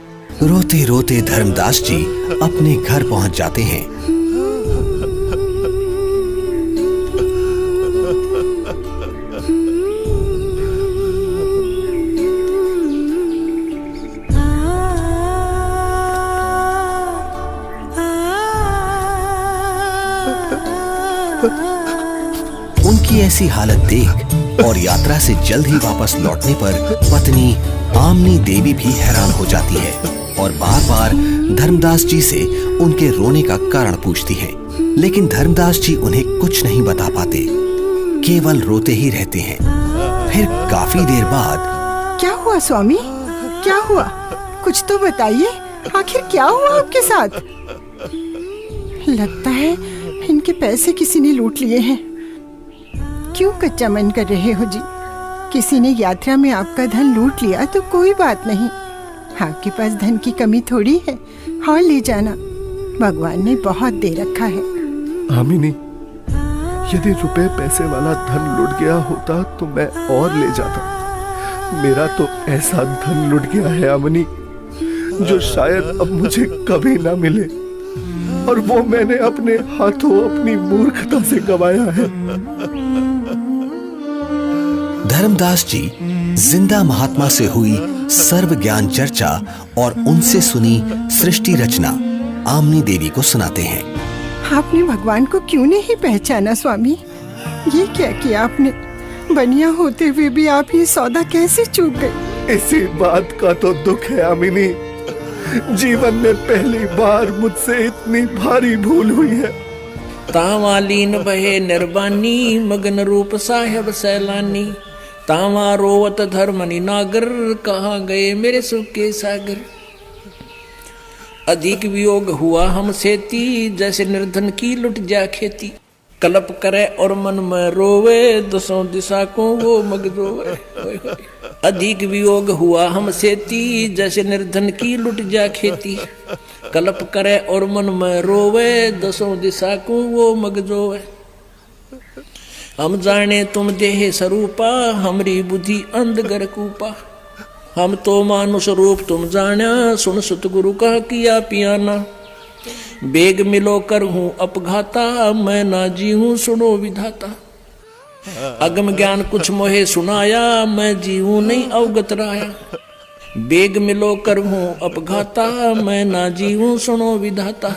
रोते रोते धर्मदास जी अपने घर पहुंच जाते हैं। उनकी ऐसी हालत देख और यात्रा से जल्द ही वापस लौटने पर पत्नी आमनी देवी भी हैरान हो जाती है और बार बार धर्मदास जी से उनके रोने का कारण पूछती है, लेकिन धर्मदास जी उन्हें कुछ नहीं बता पाते, केवल रोते ही रहते हैं। फिर काफी देर बाद क्या हुआ स्वामी, क्या हुआ? कुछ तो बताइए, आखिर क्या हुआ आपके साथ? लगता है इनके पैसे किसी ने लूट लिए हैं। क्यों कच्चा मन कर रहे हो जी? किसी ने यात्रा में आपका धन लूट लिया तो कोई बात नहीं, आपके पास धन की कमी थोड़ी है, और ले जाना, भगवान ने बहुत दे रखा है। आमिनी, यदि रुपए पैसे वाला धन लुट गया होता तो मैं और ले जाता। मेरा तो ऐसा धन लुट गया है आमिनी, जो शायद अब मुझे कभी ना मिले, और वो मैंने अपने हाथों अपनी मूर्खता से गंवाया है। धर्मदास जी जिंदा महात्मा से हुई सर्व ज्ञान चर्चा और उनसे सुनी सृष्टि रचना आमनी देवी को सुनाते हैं। आपने भगवान को क्यों नहीं पहचाना स्वामी? ये क्या किया आपने? बनिया होते हुए भी आप ये सौदा कैसे चूक गए? इसी बात का तो दुख है आमिनी। जीवन में पहली बार मुझसे इतनी भारी भूल हुई है। तावालीन बहे निर्बानी, मगन रूप साहेब सैलानी, तावा रोवत धर्मनि नागर, कहाँ गए मेरे सुख के सागर। अधिक वियोग हुआ हमसे ती, जैसे निर्धन की लुट जा खेती। कलप करे और मन में रोवे, दसों दिशा को वो मग रोवे। अधिक वियोग हुआ हमसे ती, जैसे निर्धन की लुट जा खेती। कलप करे और मन में रोवे, दसों दिशा को वो मग रोवे। हम जाने तुम देह स्वरूपा, हमरी बुद्धि अंधगर कूपा। हम तो मानुष रूप तुम जाना, सुन सतगुरु का किया पियाना। बेग मिलो कर हूँ अपघाता, मैं ना जी हूँ सुनो विधाता। अगम ज्ञान कुछ मोहे सुनाया, मैं जी हूँ नहीं अवगत राया। बेग मिलो कर हूँ अपघाता, मैं ना जी हूँ सुनो विधाता।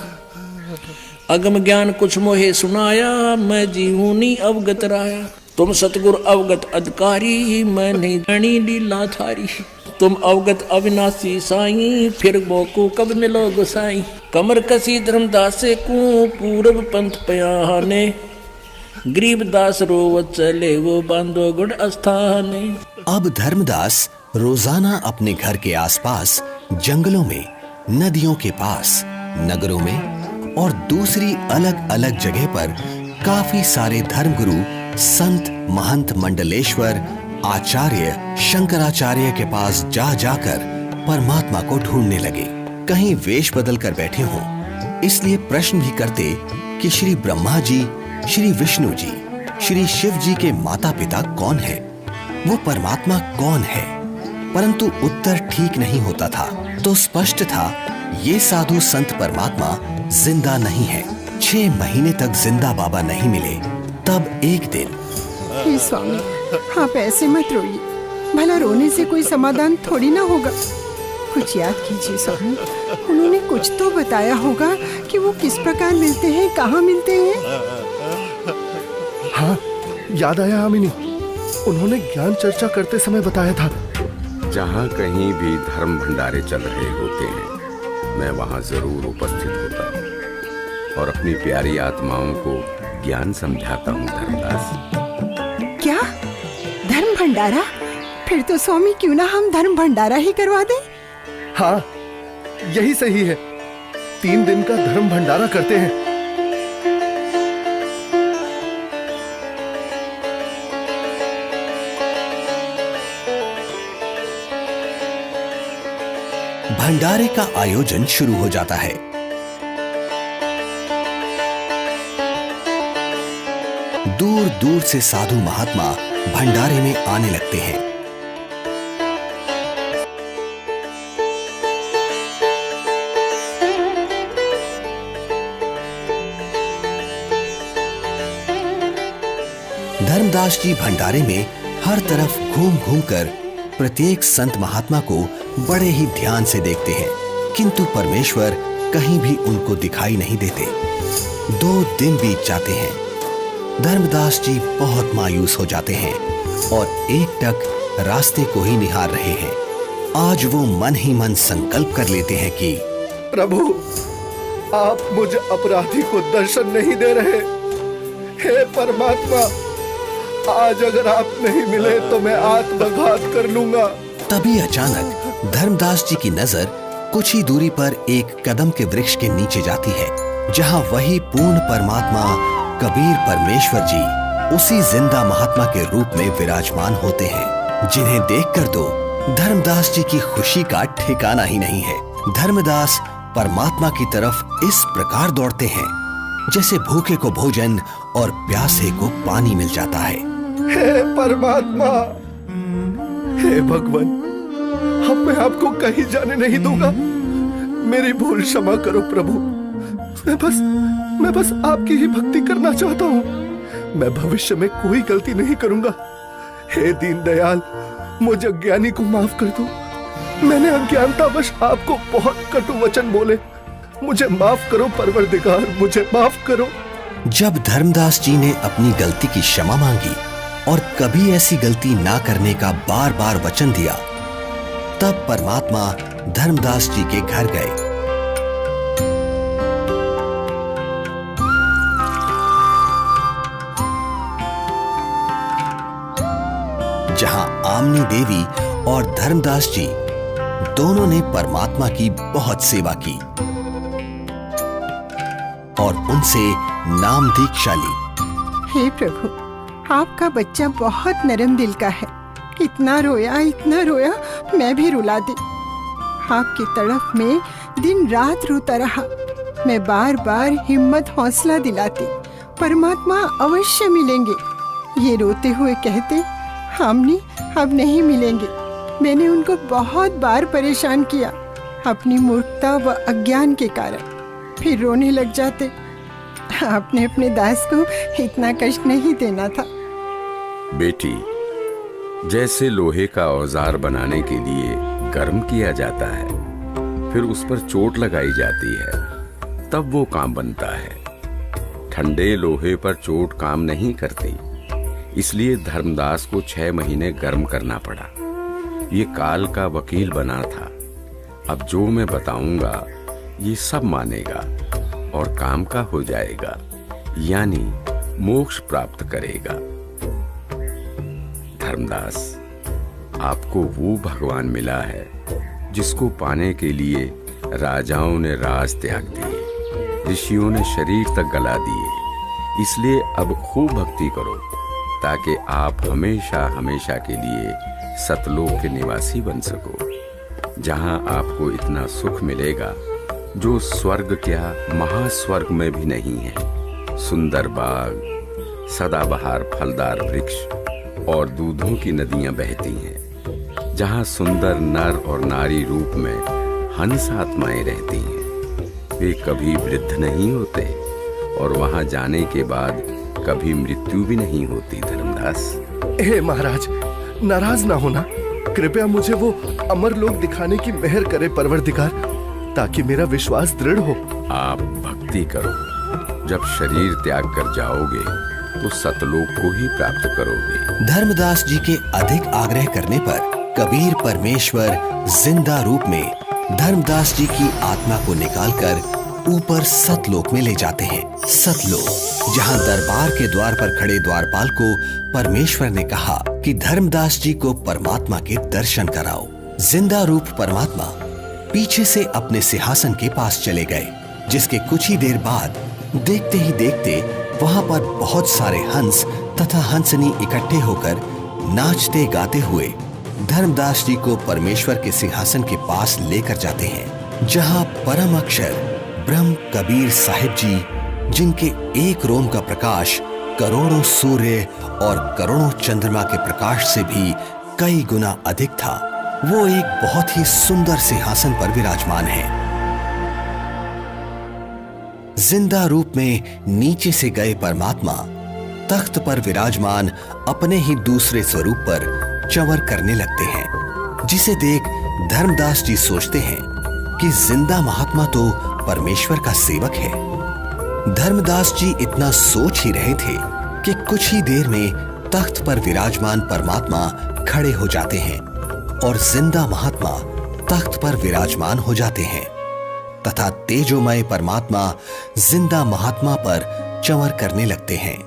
अगम ज्ञान कुछ मोहे सुनाया, मैं जी हूँ नहीं अवगत राया। तुम सतगुरु अवगत अधिकारी, मैं नहीं जानी लीला थारी। तुम अवगत अविनाशी साईं, फिर मोको कब मिलो गोसाई। कमर कसी धर्मदास को पूरब पंथ पयाने, गरीबदास रोवत चले वो बांधो गुण अस्थाने। अब धर्मदास रोजाना अपने घर के आसपास, जंगलों में, नदियों के पास, नगरों में और दूसरी अलग अलग जगह पर काफी सारे धर्मगुरु, संत, महंत, मंडलेश्वर, आचार्य, शंकराचार्य के पास जा जाकर परमात्मा को ढूंढने लगे। कहीं वेश बदल कर बैठे हों, इसलिए प्रश्न भी करते कि श्री ब्रह्मा जी, श्री विष्णु जी, श्री शिव जी के माता पिता कौन है, वो परमात्मा कौन है। परंतु उत्तर ठीक नहीं होता था। तो स्पष्ट था ये साधु संत परमात्मा जिंदा नहीं है। 6 महीने तक जिंदा बाबा नहीं मिले। तब एक दिन, हे स्वामी, आप ऐसे मत रोइए, भला रोने से कोई समाधान थोड़ी ना होगा। कुछ याद कीजिए स्वामी, उन्होंने कुछ तो बताया होगा कि वो किस प्रकार मिलते हैं, कहाँ मिलते हैं। हाँ, याद आया आमिनी, उन्होंने ज्ञान चर्चा करते समय बताया था। जहाँ कहीं भी धर्म भंडारे चल रहे होते हैं, मैं वहाँ जरूर उपस्थित होता हूँ और अपनी प्यारी आत्माओं को ज्ञान समझाता हूँ। धर्मदास, क्या धर्म भंडारा? फिर तो स्वामी क्यों ना हम धर्म भंडारा ही करवा दें। हाँ, यही सही है। 3 दिन का धर्म भंडारा करते हैं। भंडारे का आयोजन शुरू हो जाता है। दूर दूर से साधु महात्मा भंडारे में आने लगते हैं। धर्मदास जी भंडारे में हर तरफ घूम घूम कर प्रत्येक संत महात्मा को बड़े ही ध्यान से देखते हैं, किंतु परमेश्वर कहीं भी उनको दिखाई नहीं देते। 2 दिन बीत जाते हैं। धर्मदास जी बहुत मायूस हो जाते हैं और एकटक रास्ते को ही निहार रहे हैं। आज वो मन ही मन संकल्प कर लेते हैं कि प्रभु, आप मुझ अपराधी को दर्शन नहीं दे रहे। हे परमात्मा, आज अगर आप नहीं मिले तो मैं आत्मघात कर लूंगा। तभी अचानक धर्मदास जी की नजर कुछ ही दूरी पर एक कदम के वृक्ष के नीचे जाती है, जहां वही पूर्ण परमात्मा कबीर परमेश्वर जी उसी जिंदा महात्मा के रूप में विराजमान होते हैं, जिन्हें देखकर तो धर्मदास जी की खुशी का ठिकाना ही नहीं है। धर्मदास परमात्मा की तरफ इस प्रकार दौड़ते हैं जैसे भूखे को भोजन और प्यासे को पानी मिल जाता है। हे परमात्मा, हे भगवान, अब मैं आपको कहीं जाने नहीं दूंगा। मेरी भूल क्षमा करो प्रभु। मैं बस आपकी ही भक्ति करना चाहता हूँ। मैं भविष्य में कोई गलती नहीं करूंगा। हे दीन दयाल, मुझे अज्ञानी को माफ कर दो। मैंने अज्ञानतावश आपको बहुत कटु वचन बोले। मुझे माफ करो परवरदिगार, मुझे माफ करो। जब धर्मदास जी ने अपनी गलती की क्षमा मांगी और कभी ऐसी गलती ना करने का बार बार वचन दिया, तब परमात्मा धर्मदास जी के घर गए। जहां आमनी देवी और धर्मदास जी दोनों ने परमात्मा की बहुत सेवा की और उनसे नाम दीक्षा ली। हे प्रभु, आपका बच्चा बहुत नरम दिल का है। इतना रोया मैं भी रुला दी। आपकी तड़फ में दिन रात रोता रहा। मैं बार बार हिम्मत हौसला दिलाती, परमात्मा अवश्य मिलेंगे। ये रोते हुए कहते, आमनी अब नहीं मिलेंगे। मैंने उनको बहुत बार परेशान किया अपनी मूर्खता व अज्ञान के कारण। फिर रोने लग जाते। आपने अपने दास को इतना कष्ट नहीं देना था। बेटी, जैसे लोहे का औजार बनाने के लिए गर्म किया जाता है, फिर उस पर चोट लगाई जाती है, तब वो काम बनता है। ठंडे लोहे पर चोट काम नहीं करती, इसलिए धर्मदास को 6 महीने गर्म करना पड़ा। ये काल का वकील बना था। अब जो मैं बताऊंगा ये सब मानेगा और काम का हो जाएगा, यानी मोक्ष प्राप्त करेगा। धर्मदास, आपको वो भगवान मिला है जिसको पाने के लिए राजाओं ने राज त्याग दिए, ऋषियों ने शरीर तक गला दिए। इसलिए अब खूब भक्ति करो ताकि आप हमेशा हमेशा के लिए सतलोक के निवासी बन सको, जहां आपको इतना सुख मिलेगा जो स्वर्ग क्या महास्वर्ग में भी नहीं है। सुंदर बाग, सदाबहार फलदार वृक्ष और दूधों की नदियां बहती हैं, जहां सुंदर नर और नारी रूप में हंस आत्माएं रहती हैं। वे कभी वृद्ध नहीं होते और वहां जाने के बाद कभी मृत्यु भी नहीं होती। धर्मदास, हे महाराज, नाराज ना होना। कृपया मुझे वो अमर लोक दिखाने की मेहर करे परवरदिगार, ताकि मेरा विश्वास दृढ़ हो। आप भक्ति करो। जब शरीर त्याग कर जाओगे तो सतलोक को ही प्राप्त करोगे। धर्मदास जी के अधिक आग्रह करने पर कबीर परमेश्वर जिंदा रूप में धर्मदास जी की आत्मा को निकालकर ऊपर सतलोक में ले जाते हैं। सतलोक, जहां दरबार के द्वार पर खड़े द्वारपाल को परमेश्वर ने कहा कि धर्मदास जी को परमात्मा के दर्शन कराओ। जिंदा रूप परमात्मा पीछे से अपने सिंहासन के पास चले गए, जिसके कुछ ही देर बाद देखते ही देखते वहां पर बहुत सारे हंस तथा हंसनी इकट्ठे होकर नाचते गाते हुए धर्मदास जी को परमेश्वर के सिंहासन के पास लेकर जाते हैं, जहां परम अक्षर ब्रह्म कबीर साहिब जी, जिनके एक रोम का प्रकाश करोड़ों सूर्य और करोड़ों चंद्रमा के प्रकाश से भी कई गुना अधिक था, वो एक बहुत ही सुंदर सिंहासन पर विराजमान है। जिंदा रूप में नीचे से गए परमात्मा तख्त पर विराजमान अपने ही दूसरे स्वरूप पर चंवर करने लगते हैं, जिसे देख धर्मदास जी सोचते हैं कि जिंदा महात्मा तो परमेश्वर का सेवक है। धर्मदास जी इतना सोच ही रहे थे कि कुछ ही देर में तख्त पर विराजमान परमात्मा खड़े हो जाते हैं और जिंदा महात्मा तख्त पर विराजमान हो जाते हैं तथा तेजोमय परमात्मा जिंदा महात्मा पर चंवर करने लगते हैं,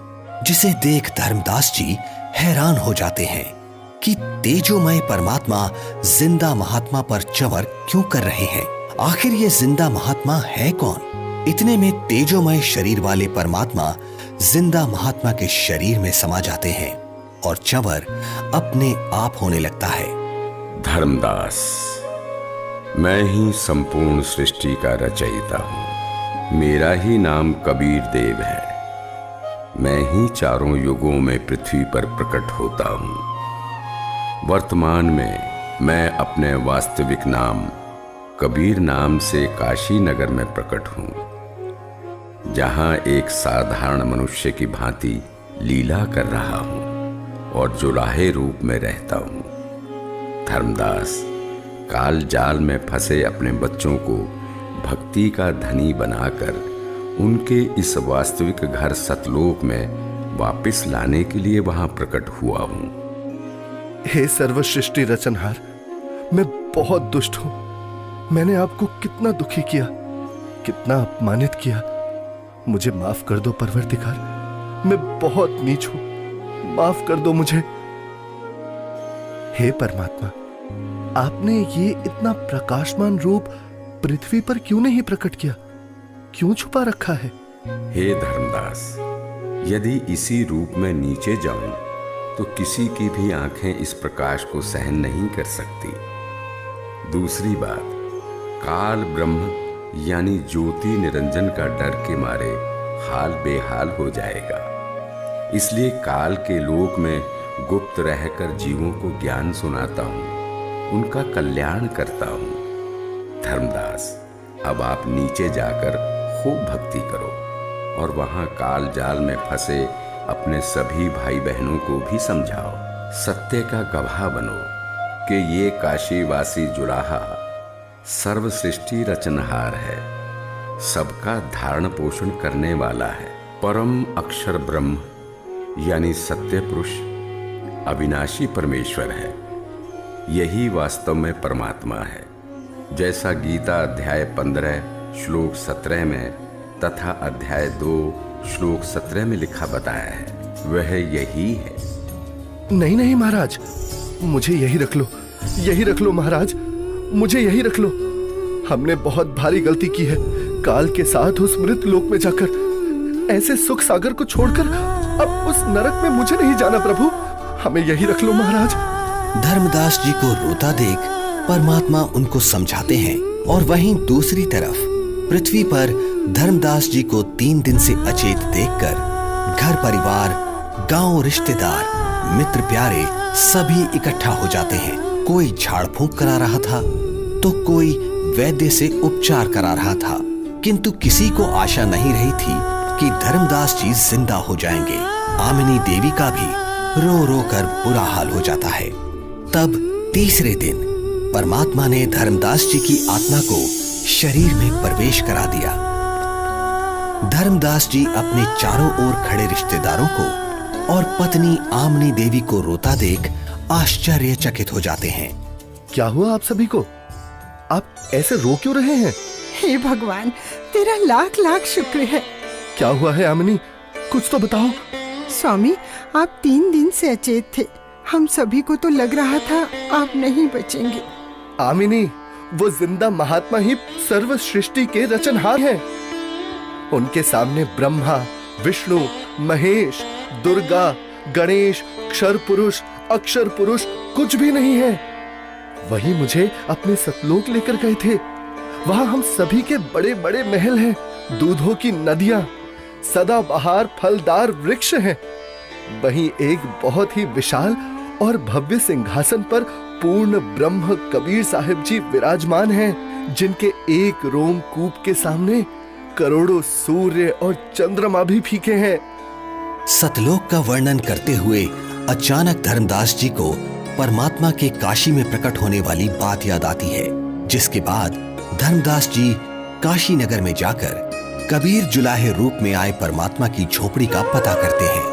जिसे देख धर्मदास जी हैरान हो जाते हैं कि तेजोमय परमात्मा जिंदा महात्मा पर चंवर क्यों कर रहे हैं। आखिर ये जिंदा महात्मा है कौन? इतने में तेजोमय शरीर वाले परमात्मा जिंदा महात्मा के शरीर में समा जाते हैं और चंवर अपने आप होने लगता है। धर्मदास, मैं ही संपूर्ण सृष्टि का रचयिता हूं। मेरा ही नाम कबीर देव है। मैं ही चारों युगों में पृथ्वी पर प्रकट होता हूं। वर्तमान में मैं अपने वास्तविक नाम कबीर नाम से काशी नगर में प्रकट हूं, जहां एक साधारण मनुष्य की भांति लीला कर रहा हूं और जुलाहे रूप में रहता हूं। धर्मदास, काल जाल में फंसे अपने बच्चों को भक्ति का धनी बनाकर उनके इस वास्तविक घर सतलोक में वापस लाने के लिए वहां प्रकट हुआ हूं। हे सर्व सृष्टि रचनहार, मैं बहुत दुष्ट हूं। मैंने आपको कितना दुखी किया, कितना अपमानित किया। मुझे माफ कर दो परवरदिगार, मैं बहुत नीच हूं, माफ कर दो मुझे। हे परमात्मा, आपने ये इतना प्रकाशमान रूप पृथ्वी पर क्यों नहीं प्रकट किया? क्यों छुपा रखा है? हे धर्मदास, यदि इसी रूप में नीचे जाऊं तो किसी की भी आंखें इस प्रकाश को सहन नहीं कर सकती। दूसरी बात, काल ब्रह्म यानी ज्योति निरंजन का डर के मारे हाल बेहाल हो जाएगा। इसलिए काल के लोक में गुप्त रहकर जीवों को ज्ञान सुनाता हूं, उनका कल्याण करता हूं। धर्मदास, अब आप नीचे जाकर खूब भक्ति करो और वहां काल जाल में फंसे अपने सभी भाई बहनों को भी समझाओ। सत्य का गवाह बनो कि ये काशीवासी जुलाहा सर्व सृष्टि रचनहार है, सबका धारण पोषण करने वाला है। परम अक्षर ब्रह्म यानी सत्य पुरुष अविनाशी परमेश्वर है। यही वास्तव में परमात्मा है। जैसा गीता अध्याय 15 श्लोक 17 में तथा अध्याय 2 श्लोक 17 में लिखा बताया है, वह यही है। नहीं नहीं महाराज, मुझे यही रख लो, यही रख लो महाराज, मुझे यही रख लो। हमने बहुत भारी गलती की है। काल के साथ उस मृत लोक में जाकर ऐसे सुख सागर को छोड़कर अब उस नरक में मुझे नहीं जाना प्रभु, हमें यही रख लो महाराज। धर्मदास जी को रोता देख परमात्मा उनको समझाते हैं और वहीं दूसरी तरफ पृथ्वी पर धर्मदास जी को 3 दिन से अचेत देखकर घर परिवार, गांव, रिश्तेदार, मित्र प्यारे सभी इकट्ठा हो जाते हैं। कोई झाड़ फूंक करा रहा था तो कोई वैद्य से उपचार करा रहा था, किंतु किसी को आशा नहीं रही थी कि धर्मदास जी जिंदा हो जाएंगे। आमिनी देवी का भी रो रो कर बुरा हाल हो जाता है। तब तीसरे दिन परमात्मा ने धर्मदास जी की आत्मा को शरीर में प्रवेश करा दिया। धर्मदास जी अपने चारों ओर खड़े रिश्तेदारों को और पत्नी आमनी देवी को रोता देख आश्चर्यचकित हो जाते हैं। क्या हुआ आप सभी को? आप ऐसे रो क्यों रहे हैं? हे भगवान, तेरा लाख लाख शुक्र है। क्या हुआ है आमिनी, कुछ तो बताओ। स्वामी, आप 3 दिन से अचेत थे। हम सभी को तो लग रहा था आप नहीं बचेंगे। आमिनी, वो जिंदा महात्मा ही सर्व सृष्टि के रचनहार हैं। उनके सामने ब्रह्मा, विष्णु, महेश, दुर्गा, गणेश, क्षर पुरुष, अक्षर पुरुष कुछ भी नहीं है। वही मुझे अपने सतलोक लेकर गए थे। वहां हम सभी के बड़े बड़े महल हैं, दूधों की नदियां, सदाबहार फलदार वृक्ष हैं। वहीं एक बहुत ही विशाल और भव्य सिंहासन पर पूर्ण ब्रह्म कबीर साहिब जी विराजमान हैं, जिनके एक रोमकूप के सामने करोड़ों सूर्य और चंद्रमा भी फीके हैं। सतलोक का वर्णन करते हुए अचानक धर्मदास जी को परमात्मा के काशी में प्रकट होने वाली बात याद आती है, जिसके बाद धर्मदास जी काशी नगर में जाकर कबीर जुलाहे रूप में आए परमात्मा की झोपड़ी का पता करते हैं।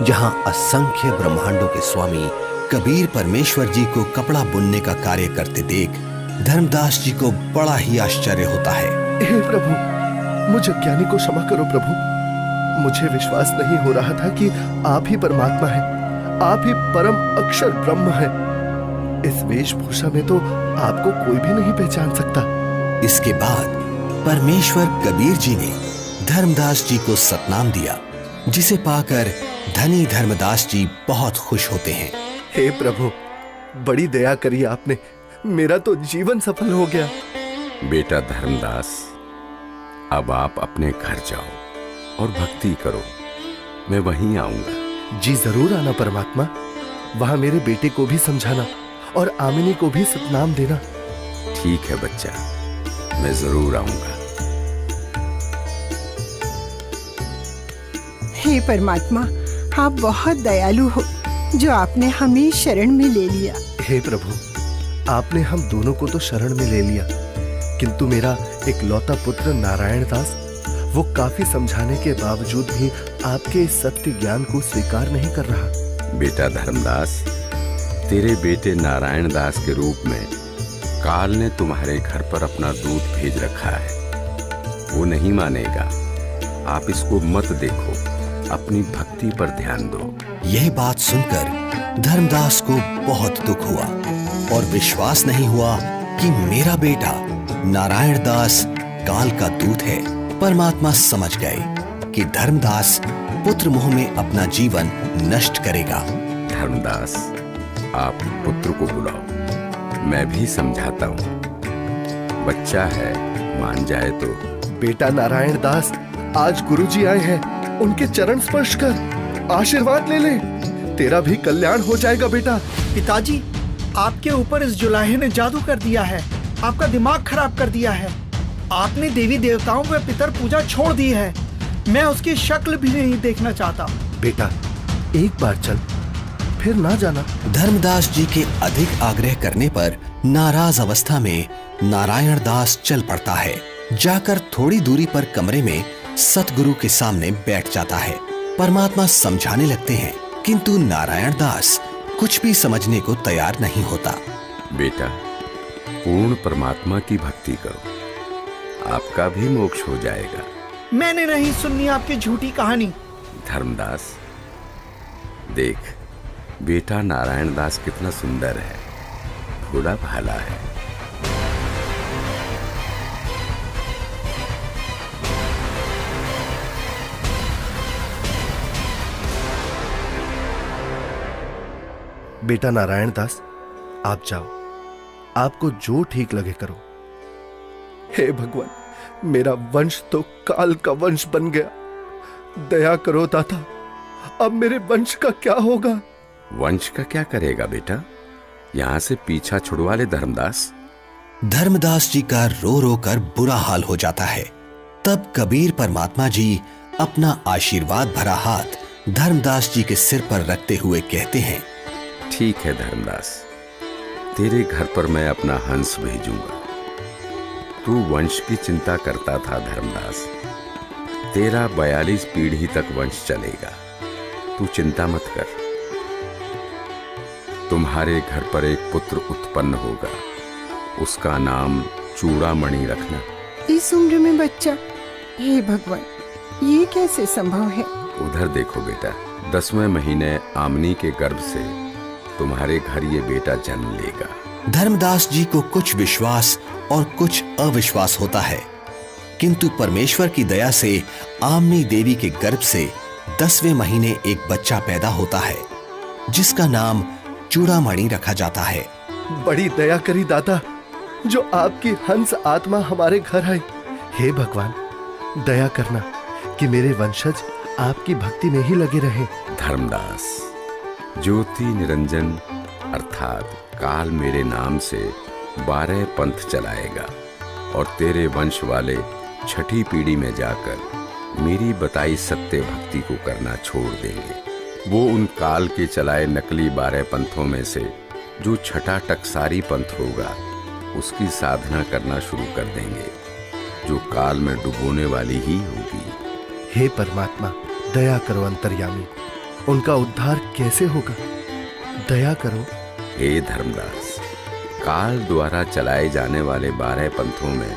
जहां असंख्य ब्रह्मांडों के स्वामी कबीर परमेश्वर जी को कपड़ा बुनने का कार्य करते देख धर्मदास जी को बड़ा ही आश्चर्य होता है। हे प्रभु, मुझ अज्ञानी को क्षमा करो प्रभु। मुझे विश्वास नहीं हो रहा था कि आप ही परमात्मा हैं, आप ही परम अक्षर ब्रह्म हैं। इस वेशभूषा में तो आपको कोई भी नहीं पहचान सकता। इसके बाद परमेश्वर कबीर जी ने धर्मदास जी को सतनाम दिया, जिसे पाकर धनी धर्मदास जी बहुत खुश होते हैं। हे प्रभु, बड़ी दया करी आपने, मेरा तो जीवन सफल हो गया। बेटा धर्मदास, अब आप अपने घर जाओ और भक्ति करो, मैं वहीं आऊंगा। जी जरूर आना परमात्मा। वहां मेरे बेटे को भी समझाना और आमिनी को भी सतनाम देना। ठीक है बच्चा, मैं जरूर आऊंगा। हे परमात्मा, आप बहुत दयालु हो जो आपने हमें शरण में ले लिया। हे प्रभु, आपने हम दोनों को तो शरण में ले लिया, किंतु मेरा एक लौता पुत्र नारायण दास, वो काफी समझाने के बावजूद भी आपके इस सत्य ज्ञान को स्वीकार नहीं कर रहा। बेटा धर्मदास, तेरे बेटे नारायण दास के रूप में काल ने तुम्हारे घर पर अपना दूत भेज रखा है। वो नहीं मानेगा। आप इसको मत देखो, अपनी भक्ति पर ध्यान दो। यह बात सुनकर धर्मदास को बहुत दुख हुआ और विश्वास नहीं हुआ कि मेरा बेटा नारायण दास काल का दूत है। परमात्मा समझ गए कि धर्मदास पुत्र मोह में अपना जीवन नष्ट करेगा। धर्मदास, आप पुत्र को बुलाओ, मैं भी समझाता हूँ। बच्चा है, मान जाए तो। बेटा नारायण दास, आज गुरुजी आए हैं, उनके चरण स्पर्श कर आशीर्वाद ले ले, तेरा भी कल्याण हो जाएगा बेटा। पिताजी, आपके ऊपर इस जुलाहे ने जादू कर दिया है, आपका दिमाग खराब कर दिया है। आपने देवी देवताओं व पितर पूजा छोड़ दी है। मैं उसकी शक्ल भी नहीं देखना चाहता। बेटा, एक बार चल, फिर ना जाना। धर्मदास जी के अधिक आग्रह करने पर नाराज अवस्था में नारायण दास चल पड़ता है। जाकर थोड़ी दूरी पर कमरे में सतगुरु के सामने बैठ जाता है। परमात्मा समझाने लगते हैं, किंतु नारायण दास कुछ भी समझने को तैयार नहीं होता। बेटा, पूर्ण परमात्मा की भक्ति करो, आपका भी मोक्ष हो जाएगा। मैंने नहीं सुननी आपकी झूठी कहानी। धर्मदास, देख, बेटा नारायण दास कितना सुंदर है, भोला भाला है। बेटा नारायण दास, आप जाओ, आपको जो ठीक लगे करो। हे भगवान, मेरा वंश तो काल का वंश बन गया। दया करो दाता, अब मेरे वंश का क्या होगा? वंश का क्या करेगा बेटा? यहां से पीछा छुड़वा ले धर्मदास। धर्मदास जी का रो रो कर बुरा हाल हो जाता है। तब कबीर परमात्मा जी अपना आशीर्वाद भरा हाथ धर्मदास जी के सिर पर रखते हुए कहते हैं, ठीक है धर्मदास, तेरे घर पर मैं अपना हंस भेजूंगा। तू वंश की चिंता करता था धर्मदास, तेरा 42 पीढ़ी तक वंश चलेगा। तू चिंता मत कर, तुम्हारे घर पर एक पुत्र उत्पन्न होगा, उसका नाम चूड़ामणि रखना। इस उम्र में बच्चा? हे भगवान, ये कैसे संभव है? उधर देखो बेटा, 10वें महीने आमनी के गर्भ से तुम्हारे घर ये बेटा जन्म लेगा। धर्मदास जी को कुछ विश्वास और कुछ अविश्वास होता है, किंतु परमेश्वर की दया से आमनी देवी के गर्भ से 10वें महीने एक बच्चा पैदा होता है, जिसका नाम चूड़ामणि रखा जाता है। बड़ी दया करी दाता, जो आपकी हंस आत्मा हमारे घर आई। हे भगवान, दया करना कि मेरे वंशज आपकी भक्ति में ही लगे रहे। धर्मदास, ज्योति निरंजन अर्थात काल मेरे नाम से 12 पंथ चलाएगा और तेरे वंश वाले 6ठी पीढ़ी में जाकर मेरी बताई सत्य भक्ति को करना छोड़ देंगे। वो उन काल के चलाए नकली 12 पंथों में से जो 6ठा टकसारी पंथ होगा, उसकी साधना करना शुरू कर देंगे, जो काल में डुबोने वाली ही होगी। हे परमात्मा, दया करो अंतर्यामी, उनका उद्धार कैसे होगा? दया करो। हे धर्मदास, काल द्वारा चलाए जाने वाले 12 पंथों में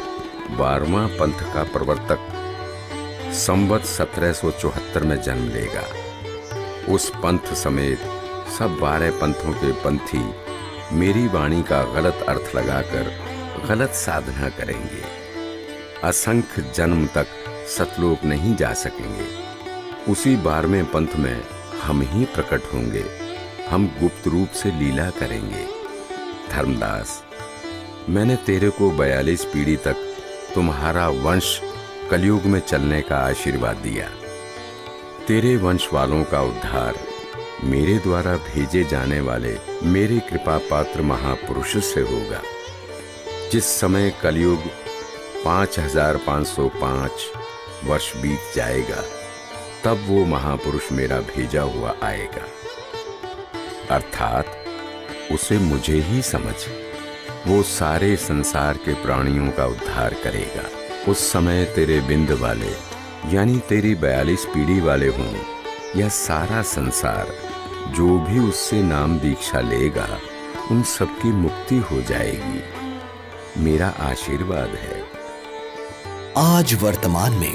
12वां पंथ का प्रवर्तक संवत 1774 में जन्म लेगा। उस पंथ समेत सब 12 पंथों के पंथी मेरी वाणी का गलत अर्थ लगाकर गलत साधना करेंगे। असंख्य जन्म तक सतलोक नहीं जा सकेंगे। उसी 12वें पंथ में हम ही प्रकट होंगे। हम गुप्त रूप से लीला करेंगे। धर्मदास, मैंने तेरे को 42 पीढ़ी तक तुम्हारा वंश कलयुग में चलने का आशीर्वाद दिया। तेरे वंश वालों का उद्धार मेरे द्वारा भेजे जाने वाले मेरे कृपा पात्र महापुरुष से होगा। जिस समय कलयुग 5505 वर्ष बीत जाएगा, तब वो महापुरुष मेरा भेजा हुआ आएगा। अर्थात उसे मुझे ही समझ। वो सारे संसार के प्राणियों का उद्धार करेगा। उस समय तेरे बिंद वाले यानी तेरी 42 पीढ़ी वाले हों या सारा संसार, जो भी उससे नाम दीक्षा लेगा उन सबकी मुक्ति हो जाएगी। मेरा आशीर्वाद है। आज वर्तमान में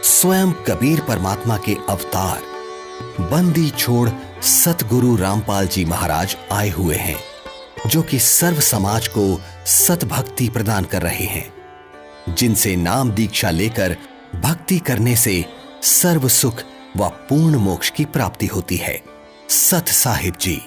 स्वयं कबीर परमात्मा के अवतार बंदी छोड़ सतगुरु रामपाल जी महाराज आए हुए हैं, जो कि सर्व समाज को सतभक्ति प्रदान कर रहे हैं, जिनसे नाम दीक्षा लेकर भक्ति करने से सर्व सुख व पूर्ण मोक्ष की प्राप्ति होती है। सत साहिब जी।